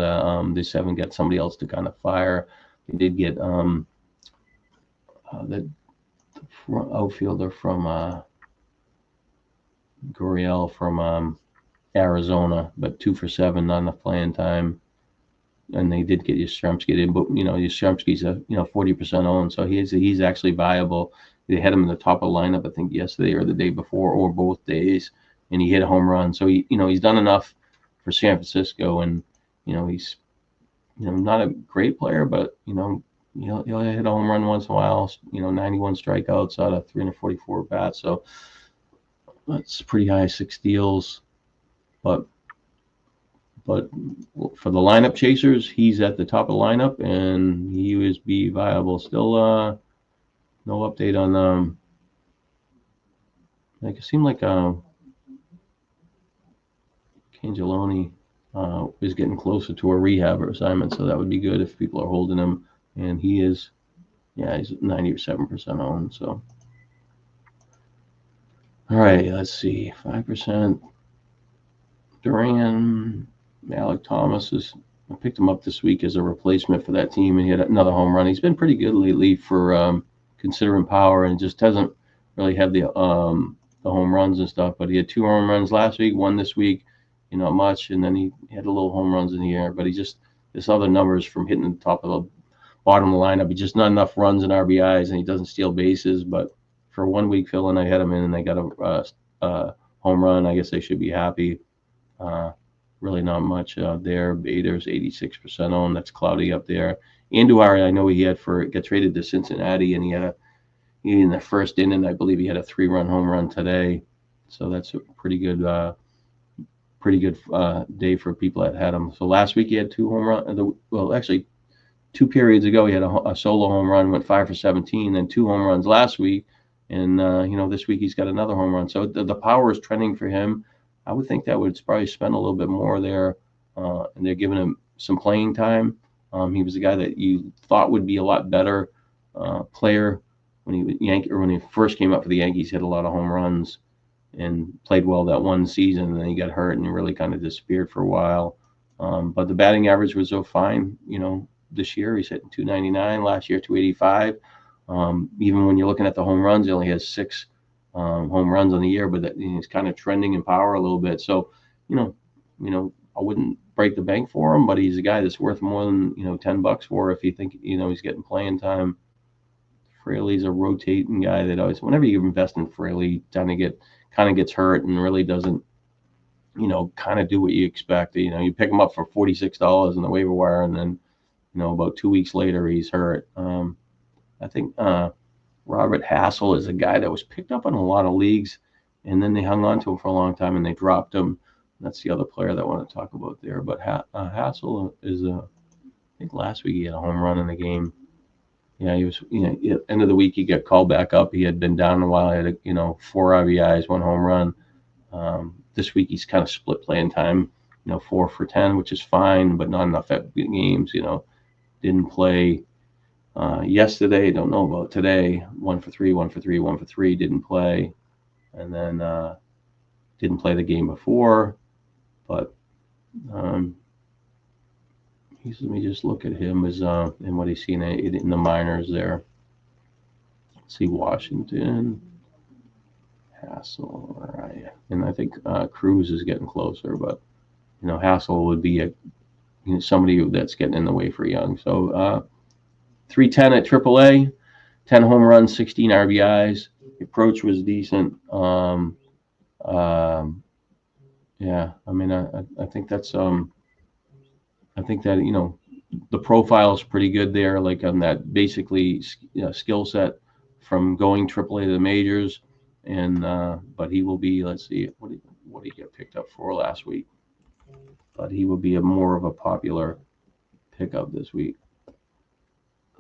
They just haven't got somebody else to kind of fire. They did get the outfielder from Gurriel from Arizona, but 2 for 7, not enough playing time. And they did get Yastrzemski in, but Yastrzemski's 40% owned, so he's actually viable. They had him in the top of the lineup, I think yesterday or the day before, or both days, and he hit a home run. So he's done enough for San Francisco, and he's not a great player, but he'll hit a home run once in a while. 91 strikeouts out of 344 bats, so that's pretty high. 6 steals, but for the lineup chasers, he's at the top of the lineup, and he was be viable. Still, no update on. It seemed like Cangeloni is getting closer to a rehab assignment, so that would be good if people are holding him. And he is, yeah, he's 97% owned. So, all right, let's see, 5%. Duran, Alec Thomas I picked him up this week as a replacement for that team, and he had another home run. He's been pretty good lately for considering power, and just doesn't really have the home runs and stuff. But he had 2 home runs last week, 1 this week, not much, and then he had a little home runs in the air. But he just this other numbers from hitting the top of the bottom of the lineup. He just not enough runs and RBIs, and he doesn't steal bases. But for 1 week filling, I had him in, and they got a home run. I guess they should be happy. Really not much there. Bader's 86% owned. That's cloudy up there. Andujar, I know he got traded to Cincinnati, and he in the first inning, I believe he had a 3-run home run today. So that's a pretty good day for people that had him. So last week he had 2 home runs. Well, actually, 2 periods ago he had a solo home run, went 5 for 17, then 2 home runs last week, and this week he's got another home run. So the power is trending for him. I would think that would probably spend a little bit more there, and they're giving him some playing time. He was a guy that you thought would be a lot better player when he first came up for the Yankees. Hit a lot of home runs and played well that one season, and then he got hurt and he really kind of disappeared for a while. But the batting average was so fine. This year he's hitting 299. Last year 285. Even when you're looking at the home runs, he only has 6. Home runs on the year, but he's kind of trending in power a little bit. So, I wouldn't break the bank for him, but he's a guy that's worth more than $10 for if you think he's getting playing time. Fraley's a rotating guy that always, whenever you invest in Fraley, kind of gets hurt and really doesn't, kind of do what you expect. You pick him up for $46 in the waiver wire, and then, about 2 weeks later he's hurt. I think. Robert Hassel is a guy that was picked up in a lot of leagues, and then they hung on to him for a long time and they dropped him. That's the other player that I want to talk about there. But Hassel is I think last week he had a home run in the game. Yeah, he was. At the end of the week he got called back up. He had been down a while. He had 4 RBIs, 1 home run. This week he's kind of split playing time. 4 for 10, which is fine, but not enough at games. Didn't play. Yesterday, don't know about today. 1 for 3, 1 for 3, 1 for 3. Didn't play, and then didn't play the game before. But let me just look at him as and what he's seen in the minors there. Let's see, Washington, Hassel, right? And I think Cruz is getting closer, but Hassel would be somebody that's getting in the way for Young. So. 310 at AAA, 10 home runs, 16 RBIs. The approach was decent. Yeah, I mean, I think that's I think that the profile is pretty good there, like on that basically skill set from going AAA to the majors, and but he will be. Let's see, what did he get picked up for last week? But he will be more of a popular pickup this week.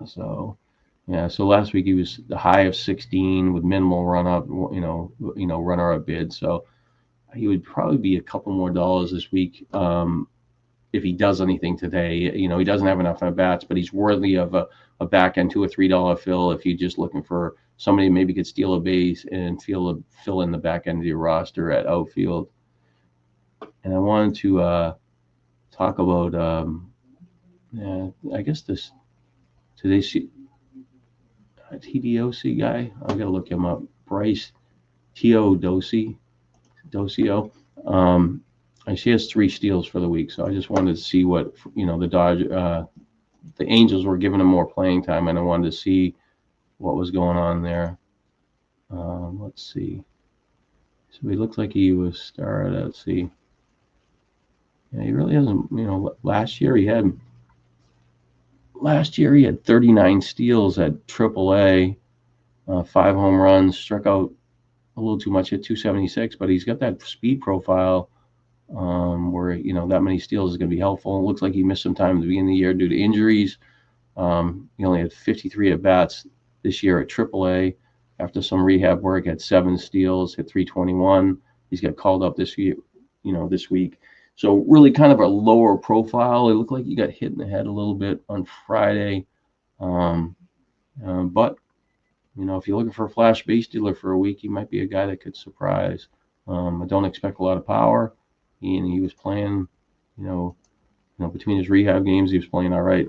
So, yeah. So last week he was the high of 16 with minimal run up, runner up bid. So he would probably be a couple more dollars this week if he does anything today. He doesn't have enough at bats, but he's worthy of a back end $2 or $3 fill if you're just looking for somebody maybe could steal a base and fill in the back end of your roster at outfield. And I wanted to talk about I guess today's TDOC guy. I gotta look him up. Bryce Teodosio. She has 3 steals for the week, so I just wanted to see what the Angels were giving him more playing time, and I wanted to see what was going on there. Let's see. So he looked like he was started. Let's see. Yeah, he really hasn't. Last year he had 39 steals at AAA, 5 home runs, struck out a little too much at 276, but he's got that speed profile where that many steals is going to be helpful. It looks like he missed some time at the beginning of the year due to injuries. He only had 53 at bats this year at AAA. After some rehab work, had 7 steals, hit 321. He's got called up this week. So really kind of a lower profile. It looked like he got hit in the head a little bit on Friday. Um, but, if you're looking for a flash base dealer for a week, he might be a guy that could surprise. I don't expect a lot of power. He was playing, you know, between his rehab games, he was playing all right.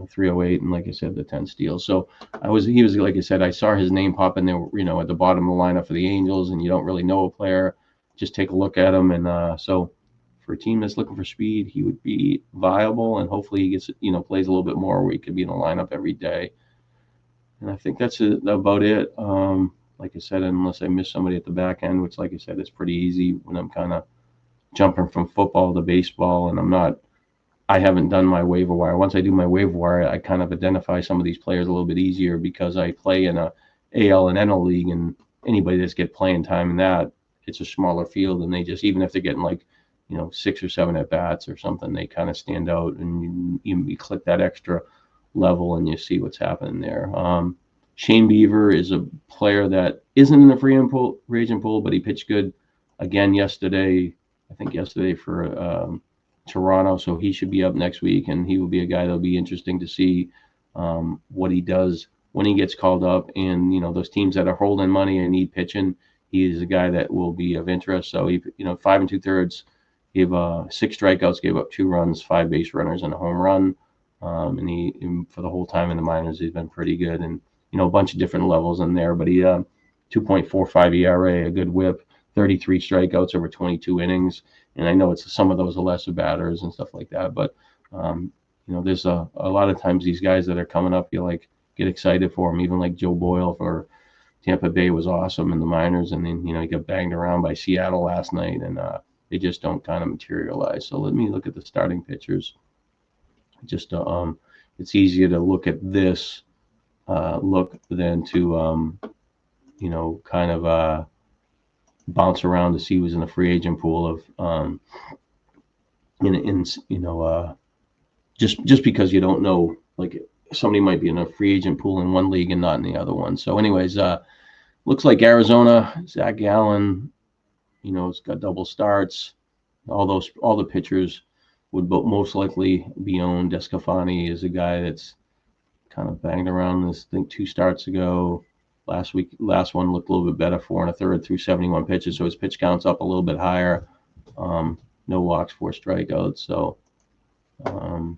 308 and like I said, the 10 steals. So he was like I said, I saw his name pop in there, at the bottom of the lineup for the Angels, and you don't really know a player, just take a look at him, and so for a team that's looking for speed, he would be viable, and hopefully he gets plays a little bit more where he could be in the lineup every day. And I think that's about it. Like I said, unless I miss somebody at the back end, which like I said is pretty easy when I'm kind of jumping from football to baseball, and I haven't done my waiver wire. Once I do my waiver wire, I kind of identify some of these players a little bit easier because I play in a AL and NL league, and anybody that's get playing time in that, it's a smaller field, and they just, even if they're getting like, 6 or 7 at bats or something, they kind of stand out, and you click that extra level and you see what's happening there. Shane Beaver is a player that isn't in the free agent pool, but he pitched good again yesterday. I think yesterday for Toronto, so he should be up next week, and he will be a guy that'll be interesting to see what he does when he gets called up. And those teams that are holding money and need pitching, he is a guy that will be of interest. So he, 5 2/3, gave 6 strikeouts, gave up 2 runs, 5 base runners, and a home run. And for the whole time in the minors, he's been pretty good, and a bunch of different levels in there. But he 2.45 ERA, a good whip, 33 strikeouts over 22 innings. And I know it's some of those are lesser batters and stuff like that, but there's a lot of times these guys that are coming up, you get excited for them. Even like Joe Boyle for Tampa Bay was awesome in the minors, and then he got banged around by Seattle last night, and they just don't kind of materialize. So let me look at the starting pitchers. Just it's easier to look at this look than to kind of bounce around to see who's in the free agent pool of just because you don't know, like somebody might be in a free agent pool in one league and not in the other one. So anyways, looks like Arizona, Zach Gallen, it's got double starts. All the pitchers would most likely be owned. Descafani is a guy that's kind of banged around this, I think 2 starts ago. Last one looked a little bit better, 4 1/3 through 71 pitches, so his pitch count's up a little bit higher. No walks, 4 strikeouts. So, so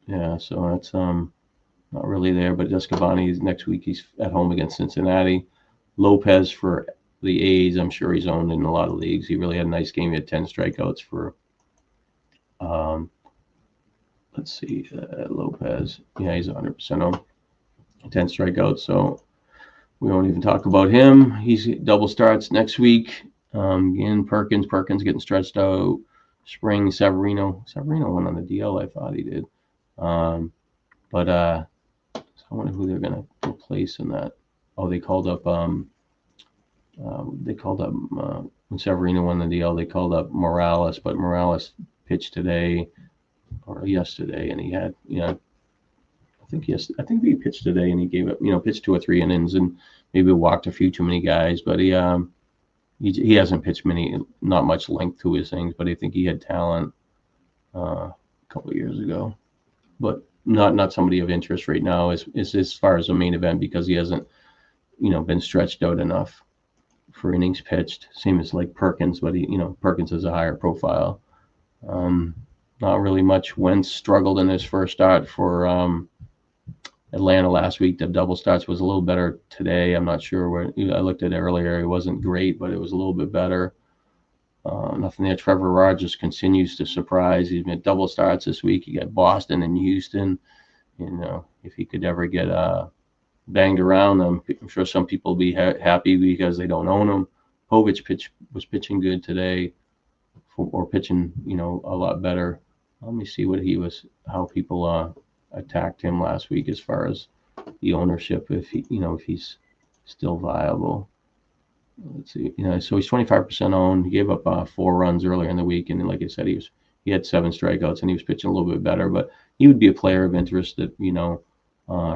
that's not really there. But Descafani, next week he's at home against Cincinnati. Lopez for the A's, I'm sure he's owned in a lot of leagues. He really had a nice game. He had 10 strikeouts for. Let's see, Lopez. Yeah, he's 100% owned. 10 strikeouts. So. We won't even talk about him. He's double starts next week. Again, Perkins getting stretched out. Spring, Severino went on the DL. I thought he did. So I wonder who they're going to replace in that. Oh, they called up. When Severino won the DL, they called up Morales, but Morales pitched today or yesterday, and he had I think he pitched today, and he gave up, pitched 2 or 3 innings, and maybe walked a few too many guys. But he hasn't pitched not much length to his things. But I think he had talent a couple of years ago, but not somebody of interest right now as far as a main event, because he hasn't, been stretched out enough for innings pitched. Same as like Perkins, but Perkins has a higher profile. Not really much. Wentz struggled in his first start for Atlanta last week. The double starts was a little better today. I'm not sure where I looked at it earlier. It wasn't great, but it was a little bit better. Nothing there. Trevor Rogers continues to surprise. He's been double starts this week. He got Boston and Houston. If he could ever get banged around, I'm sure some people will be happy because they don't own him. Povich was pitching good today, or pitching, a lot better. Let me see how people attacked him last week as far as the ownership, if he's still viable. Let's see, so he's 25% owned. He gave up 4 runs earlier in the week, and like I said, he had 7 strikeouts, and he was pitching a little bit better. But he would be a player of interest that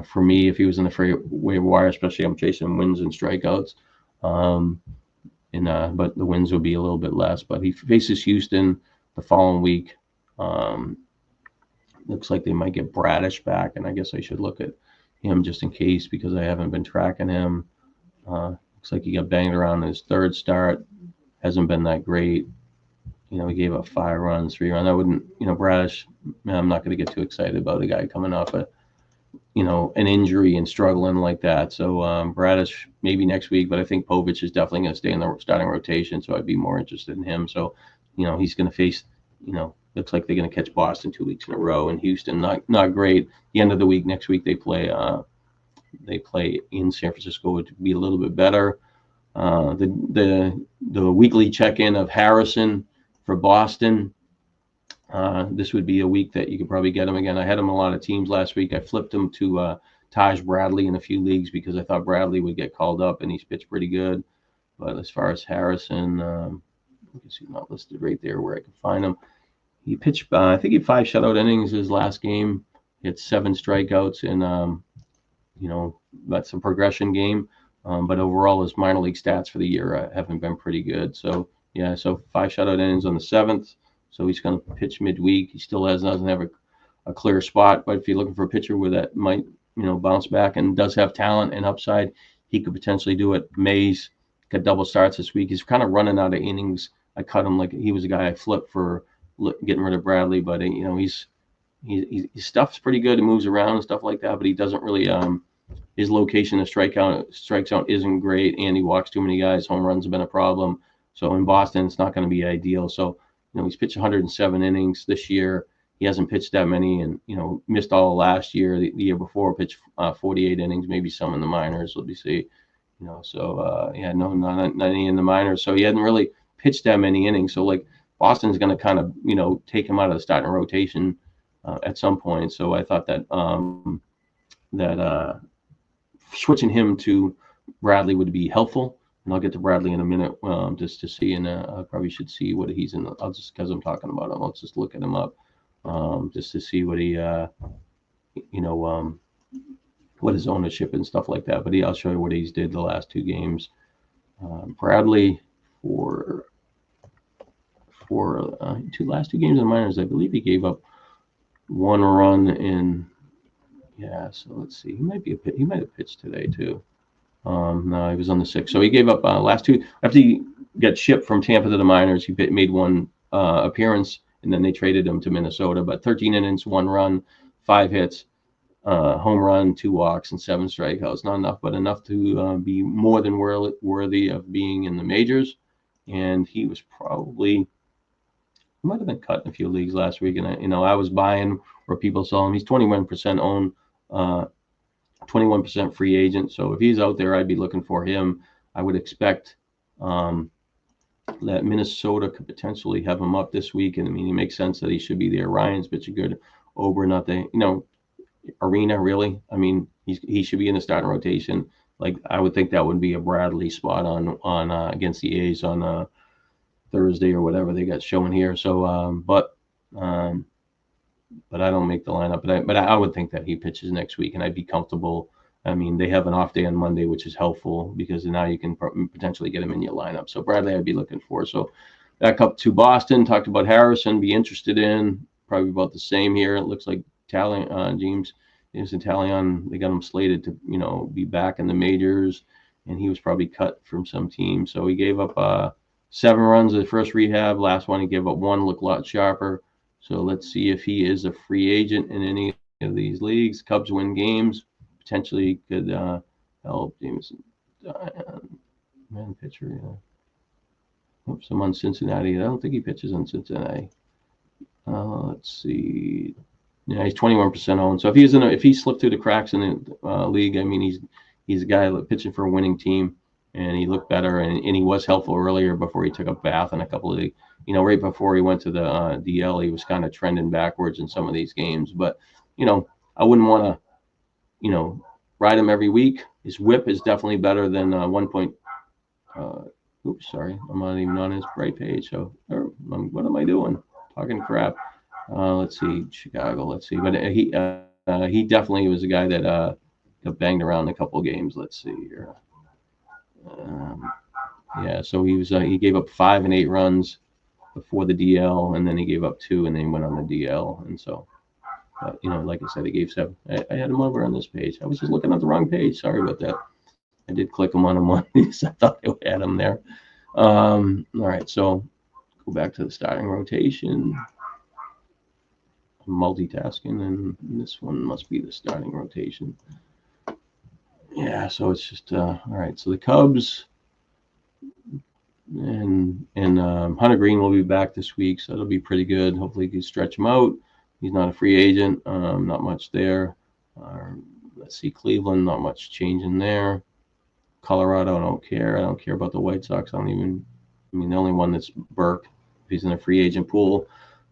for me, if he was in the free waiver wire, especially I'm chasing wins and strikeouts. But the wins would be a little bit less. But he faces Houston, the following week. Um, Looks like they might get Bradish back, and I guess I should look at him just in case because I haven't been tracking him. Looks like he got banged around in his third start. Hasn't been that great. He gave up 5 runs, 3 runs. I wouldn't, Bradish, I'm not going to get too excited about a guy coming off an injury and struggling like that. So Bradish maybe next week, but I think Povich is definitely going to stay in the starting rotation. So I'd be more interested in him. So, he's going to face, looks like they're going to catch Boston 2 weeks in a row, and Houston not great. The end of the week next week they play in San Francisco, would be a little bit better. The weekly check-in of Harrison for Boston. This would be a week that you could probably get him again. I had him in a lot of teams last week. I flipped him to Taj Bradley in a few leagues because I thought Bradley would get called up, and he's pitched pretty good. But as far as Harrison, you can see not listed right there where I can find him. He pitched, I think he had 5 shutout innings his last game. He had 7 strikeouts, and that's a progression game. But overall, his minor league stats for the year haven't been pretty good. So 5 shutout innings on the 7th. So he's going to pitch midweek. He still doesn't have a clear spot. But if you're looking for a pitcher where that might, bounce back and does have talent and upside, he could potentially do it. Mays got double starts this week. He's kind of running out of innings. I cut him like he was a guy I flipped for getting rid of Bradley. But, his stuff's pretty good. He moves around and stuff like that. But he doesn't really his location of strike zone isn't great. And he walks too many guys. Home runs have been a problem. So in Boston, it's not going to be ideal. So, he's pitched 107 innings this year. He hasn't pitched that many, and missed all last year. The year before, pitched 48 innings, maybe some in the minors. Let me see. Not any in the minors. So he hadn't really pitched that many innings. So like Boston's going to kind of take him out of the starting rotation at some point. So I thought that switching him to Bradley would be helpful. And I'll get to Bradley in a minute just to see, and I probably should see what he's in. I'll just, because I'm talking about him, let's just look at him up just to see what he, what his ownership and stuff like that. But I'll show you what he's did the last 2 games. Bradley for last 2 games in the minors, I believe he gave up 1 run in. Yeah, so let's see. He might have pitched today too. No, he was on the 6th. So he gave up last 2 after he got shipped from Tampa to the minors. He made 1 appearance, and then they traded him to Minnesota. But 13 innings, 1 run, 5 hits, home run, 2 walks, and 7 strikeouts. Not enough, but enough to be more than worthy of being in the majors. And he was he might have been cut in a few leagues last week. And I was buying where people saw him. He's 21% owned. 21% free agent. So if he's out there, I'd be looking for him. I would expect that Minnesota could potentially have him up this week. And I mean, it makes sense that he should be there. Ryan's pitched a good Ober, not the, Arena, really. I mean, he should be in the starting rotation. Like, I would think that would be a Bradley spot on against the A's on Thursday or whatever they got showing here. So, but I don't make the lineup. But I would think that he pitches next week, and I'd be comfortable. I mean, they have an off day on Monday, which is helpful because now you can potentially get him in your lineup. So Bradley, I'd be looking for. So back up to Boston. Talked about Harrison. Be interested in probably about the same here. It looks like James Talion. They got him slated to be back in the majors, and he was probably cut from some team. So he gave up 7 runs at the first rehab. Last one he gave up 1. Looked a lot sharper. So let's see if he is a free agent in any of these leagues. Cubs win games. Potentially could help Jameson. Man, pitcher. Yeah. Oops, I'm on Cincinnati. I don't think he pitches on Cincinnati. Let's see. Yeah, he's 21% owned. So if he slipped through the cracks in the league, I mean, he's a guy pitching for a winning team, and he looked better, and he was helpful earlier before he took a bath in a couple of the. Right before he went to the DL, he was kind of trending backwards in some of these games. But, I wouldn't want to, ride him every week. His whip is definitely better than 1 point. Oops, sorry. I'm not even on his right page. So what am I doing? Talking crap. Let's see. Chicago. Let's see. But he definitely was a guy that got banged around a couple of games. Let's see here. So he gave up 5 and 8 runs. before the DL, and then he gave up 2, and then he went on the DL. And so, like I said, he gave 7. I had him over on this page. I was just looking at the wrong page. Sorry about that. I did click him on him one because I thought I had him there. All right, so go back to the starting rotation. I'm multitasking, and this one must be the starting rotation. Yeah, so it's just all right. So the Cubs and Hunter Green will be back this week, so it'll be pretty good. Hopefully, he can stretch him out. He's not a free agent. Not much there. Let's see, Cleveland, not much changing there. Colorado, I don't care. I don't care about the White Sox. The only one that's Burke. He's in a free agent pool.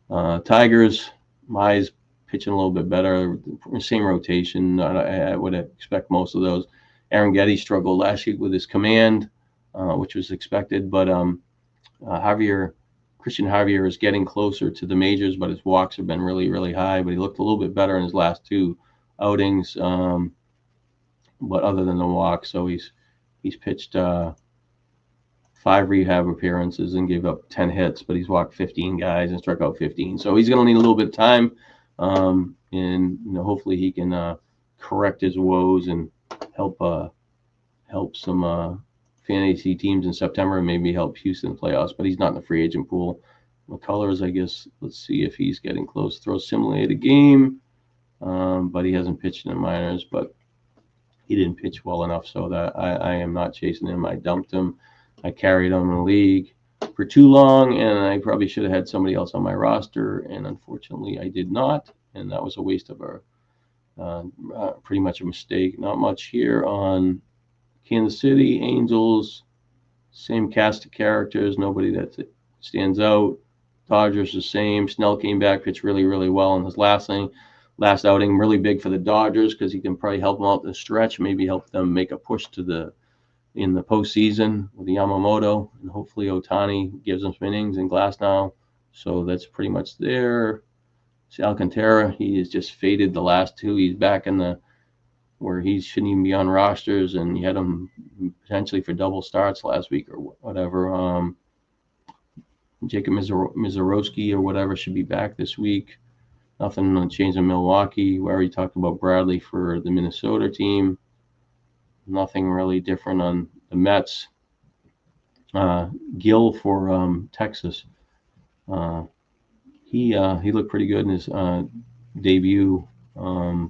Tigers, Mize pitching a little bit better. Same rotation. I would expect most of those. Aaron Getty struggled last week with his command, which was expected. But Christian Javier is getting closer to the majors, but his walks have been really, really high. But he looked a little bit better in his last 2 outings. But other than the walk, so he's pitched 5 rehab appearances and gave up 10 hits, but he's walked 15 guys and struck out 15. So he's going to need a little bit of time, and hopefully he can correct his woes and help some fantasy teams in September and maybe help Houston playoffs. But he's not in the free agent pool. McCullers, I guess, let's see if he's getting close. Throw simulated a game, but he hasn't pitched in the minors, but he didn't pitch well enough so that I am not chasing him. I dumped him. I carried him in the league for too long, and I probably should have had somebody else on my roster, and unfortunately I did not, and that was a waste of pretty much a mistake. Not much here on Kansas City. Angels, same cast of characters, nobody that stands out. Dodgers the same. Snell came back, pitched really, really well in his last outing, really big for the Dodgers because he can probably help them out the stretch, maybe help them make a push in the postseason with Yamamoto, and hopefully Ohtani gives them some innings and Glasnow. So that's pretty much there. See, Alcantara, he has just faded the last 2. He's back where he shouldn't even be on rosters, and you had him potentially for double starts last week or whatever. Jacob Mizorowski or whatever should be back this week. Nothing changed in Milwaukee. We already talked about Bradley for the Minnesota team. Nothing really different on the Mets. Gill for Texas. He looked pretty good in his debut, or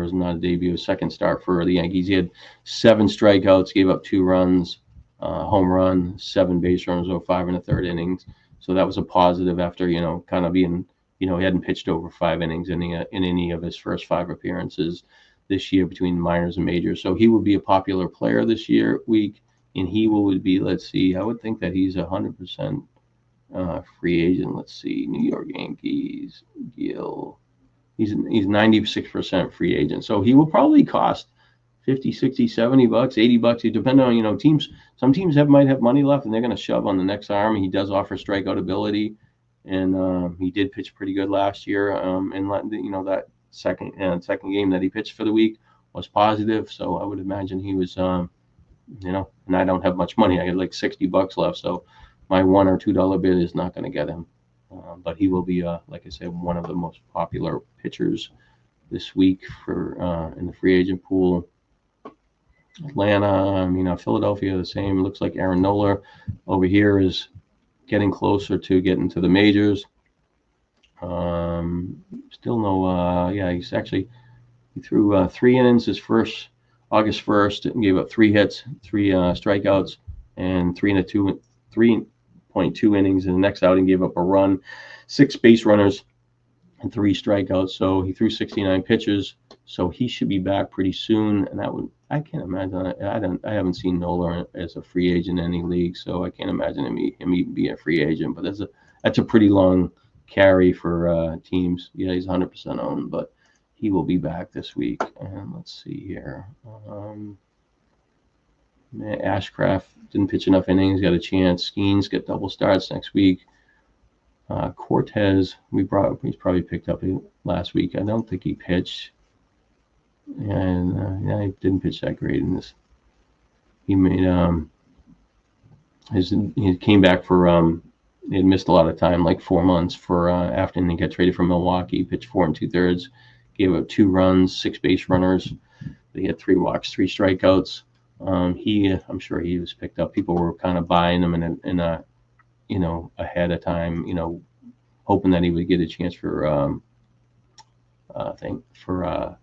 is not a debut, a second start for the Yankees. He had 7 strikeouts, gave up 2 runs, home run, 7 base runners, 5 in the 3rd innings. So that was a positive after kind of being. He hadn't pitched over 5 innings in any of his first 5 appearances this year between minors and majors. So he will be a popular player this week, and he would be, let's see, I would think that he's 100% free agent. Let's see, New York Yankees, Gill. He's 96% free agent. So he will probably cost $50, $60, $70, $80, depending on, teams. Some teams might have money left, and they're going to shove on the next arm. He does offer strikeout ability. And he did pitch pretty good last year. And that second game that he pitched for the week was positive. So I would imagine he was, and I don't have much money. I had like $60 left. So my $1 or $2 bid is not going to get him. But he will be, like I said, one of the most popular pitchers this week for in the free agent pool. Atlanta, Philadelphia, the same. It looks like Aaron Nola over here is getting closer to getting to the majors. Still no, he threw 3 innings his first August 1st and gave up 3 hits, 3 strikeouts, and 3.2 innings. In the next outing, gave up a run, 6 base runners, and 3 strikeouts. So he threw 69 pitches. So he should be back pretty soon, and I can't imagine. I haven't seen Nola as a free agent in any league, so I can't imagine him even being a free agent. But that's a pretty long carry for teams. Yeah, he's 100% owned, but he will be back this week. And let's see here. Ashcraft didn't pitch enough innings. Got a chance. Skeens get double starts next week. Cortez, he's probably picked up last week. I don't think he pitched. And he didn't pitch that great in this. He made he came back for he had missed a lot of time, like 4 months for after he got traded from Milwaukee. Pitched 4 2/3, gave up 2 runs, 6 base runners. He had 3 walks, 3 strikeouts. I'm sure he was picked up. People were kind of buying him ahead of time, hoping that he would get a chance for I think for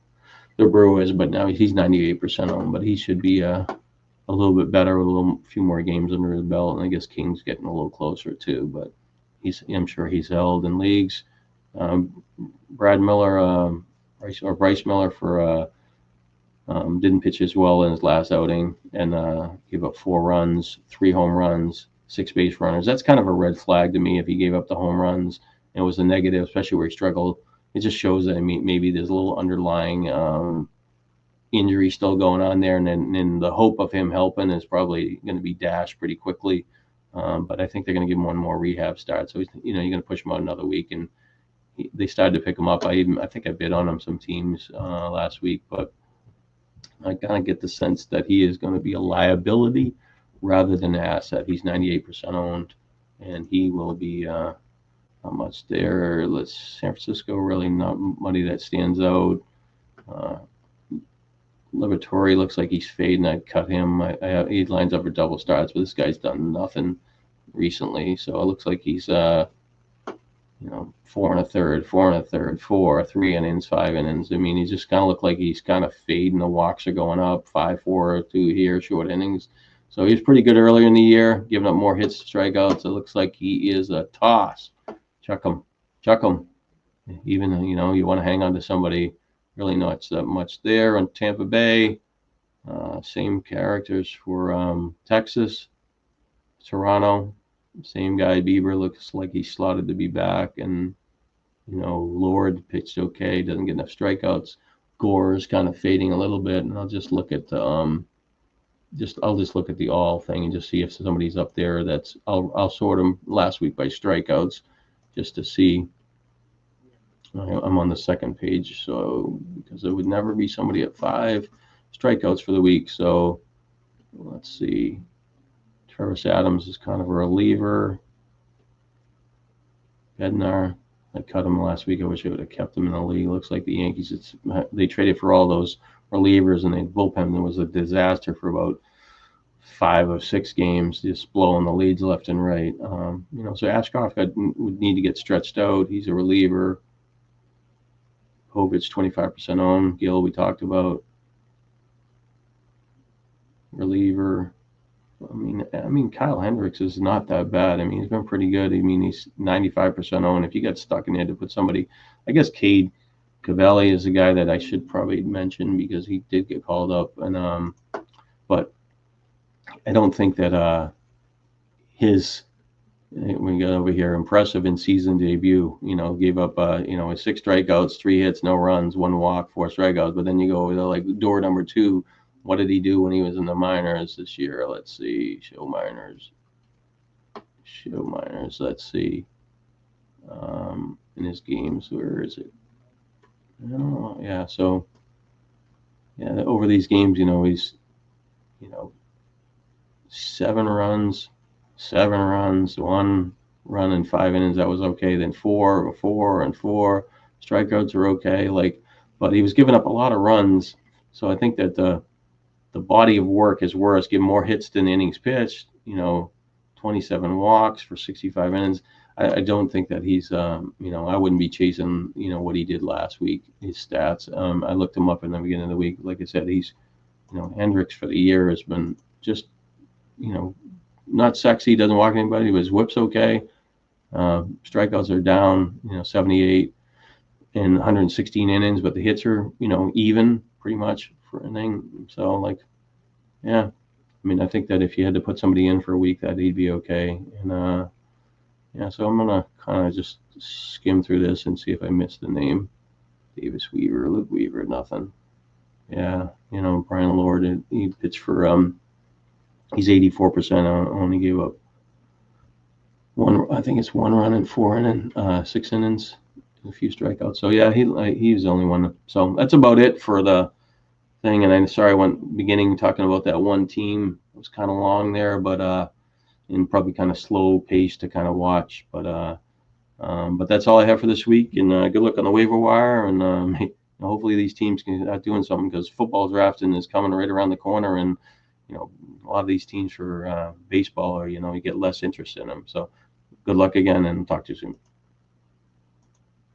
the Brewers. But now he's 98% owned, but he should be a little bit better with a few more games under his belt. And I guess King's getting a little closer too, but I'm sure he's held in leagues. Brad Miller, Bryce Miller for didn't pitch as well in his last outing and gave up 4 runs, 3 home runs, 6 base runners. That's kind of a red flag to me if he gave up the home runs and it was a negative, especially where he struggled. It just shows that maybe there's a little underlying injury still going on there, and then the hope of him helping is probably going to be dashed pretty quickly. But I think they're going to give him one more rehab start. So you're going to push him out another week, and they started to pick him up. I think I bid on him some teams last week, but I kind of get the sense that he is going to be a liability rather than an asset. He's 98% owned, and he will be how much there? San Francisco, really not money that stands out. Liberatore looks like he's fading. I'd cut him. He lines up for double starts, but this guy's done nothing recently. So it looks like he's 4 1/3, 4 1/3, 4, 3 innings, 5 innings. I mean, he just kind of looked like he's kind of fading. The walks are going up, 5, 4, 2 here, short innings. So he was pretty good earlier in the year, giving up more hits to strikeouts. It looks like he is a toss. Chuck him. Even you want to hang on to somebody. Really not that much there on Tampa Bay. Same characters for Texas, Toronto. Same guy. Bieber looks like he's slotted to be back, and Lord pitched okay. Doesn't get enough strikeouts. Gore is kind of fading a little bit, and I'll just look at the I'll just look at the all thing and just see if somebody's up there. I'll sort them last week by strikeouts, just to see. I'm on the second page, so because there would never be somebody at 5 strikeouts for the week. So let's see. Travis Adams is kind of a reliever. Bednar, I cut him last week. I wish I would have kept him in the league. Looks like the Yankees, they traded for all those relievers, and the bullpen was a disaster for about 5 of 6 games, just blowing the leads left and right. So Ashcroft would need to get stretched out. He's a reliever. Hovich 25% owned. Gill we talked about. Reliever. I mean Kyle Hendricks is not that bad. I mean, he's been pretty good. I mean, he's 95% owned. If you got stuck and you had to put somebody, I guess Cade Cavalli is a guy that I should probably mention because he did get called up, and but I don't think that his when we got over here, impressive in season debut, gave up, 6 strikeouts, 3 hits, no runs, 1 walk, 4 strikeouts. But then you go to like door number 2. What did he do when he was in the minors this year? Let's see. Show minors. Let's see. In his games, where is it? I don't know. Yeah. So, over these games, he's, 7 runs, 1 run in 5 innings. That was okay. Then 4 and 4. Strikeouts are okay. But he was giving up a lot of runs. So I think that the body of work is worse. Give more hits than innings pitched. 27 walks for 65 innings. I don't think that he's. I wouldn't be chasing. What he did last week. His stats. I looked him up in the beginning of the week. Like I said, he's. Hendricks for the year has been just. Not sexy, doesn't walk anybody, but his whip's okay. Strikeouts are down, 78 in 116 innings, but the hits are, even pretty much for an inning. So, I think that if you had to put somebody in for a week, that he'd be okay. And, so I'm going to kind of just skim through this and see if I missed the name. Davis Weaver, Luke Weaver, nothing. Yeah, Brian Lord, he pitched for, he's 84% only gave up 1 run in 4 innings, 6 innings, a few strikeouts. So yeah, he was the only one. So that's about it for the thing. And I'm sorry I went beginning talking about that one team. It was kind of long there, but and probably kind of slow pace to kind of watch. But that's all I have for this week. And good luck on the waiver wire. And hopefully these teams can start doing something, because football drafting is coming right around the corner. And a lot of these teams for baseball, or you get less interest in them. So good luck again, and talk to you soon.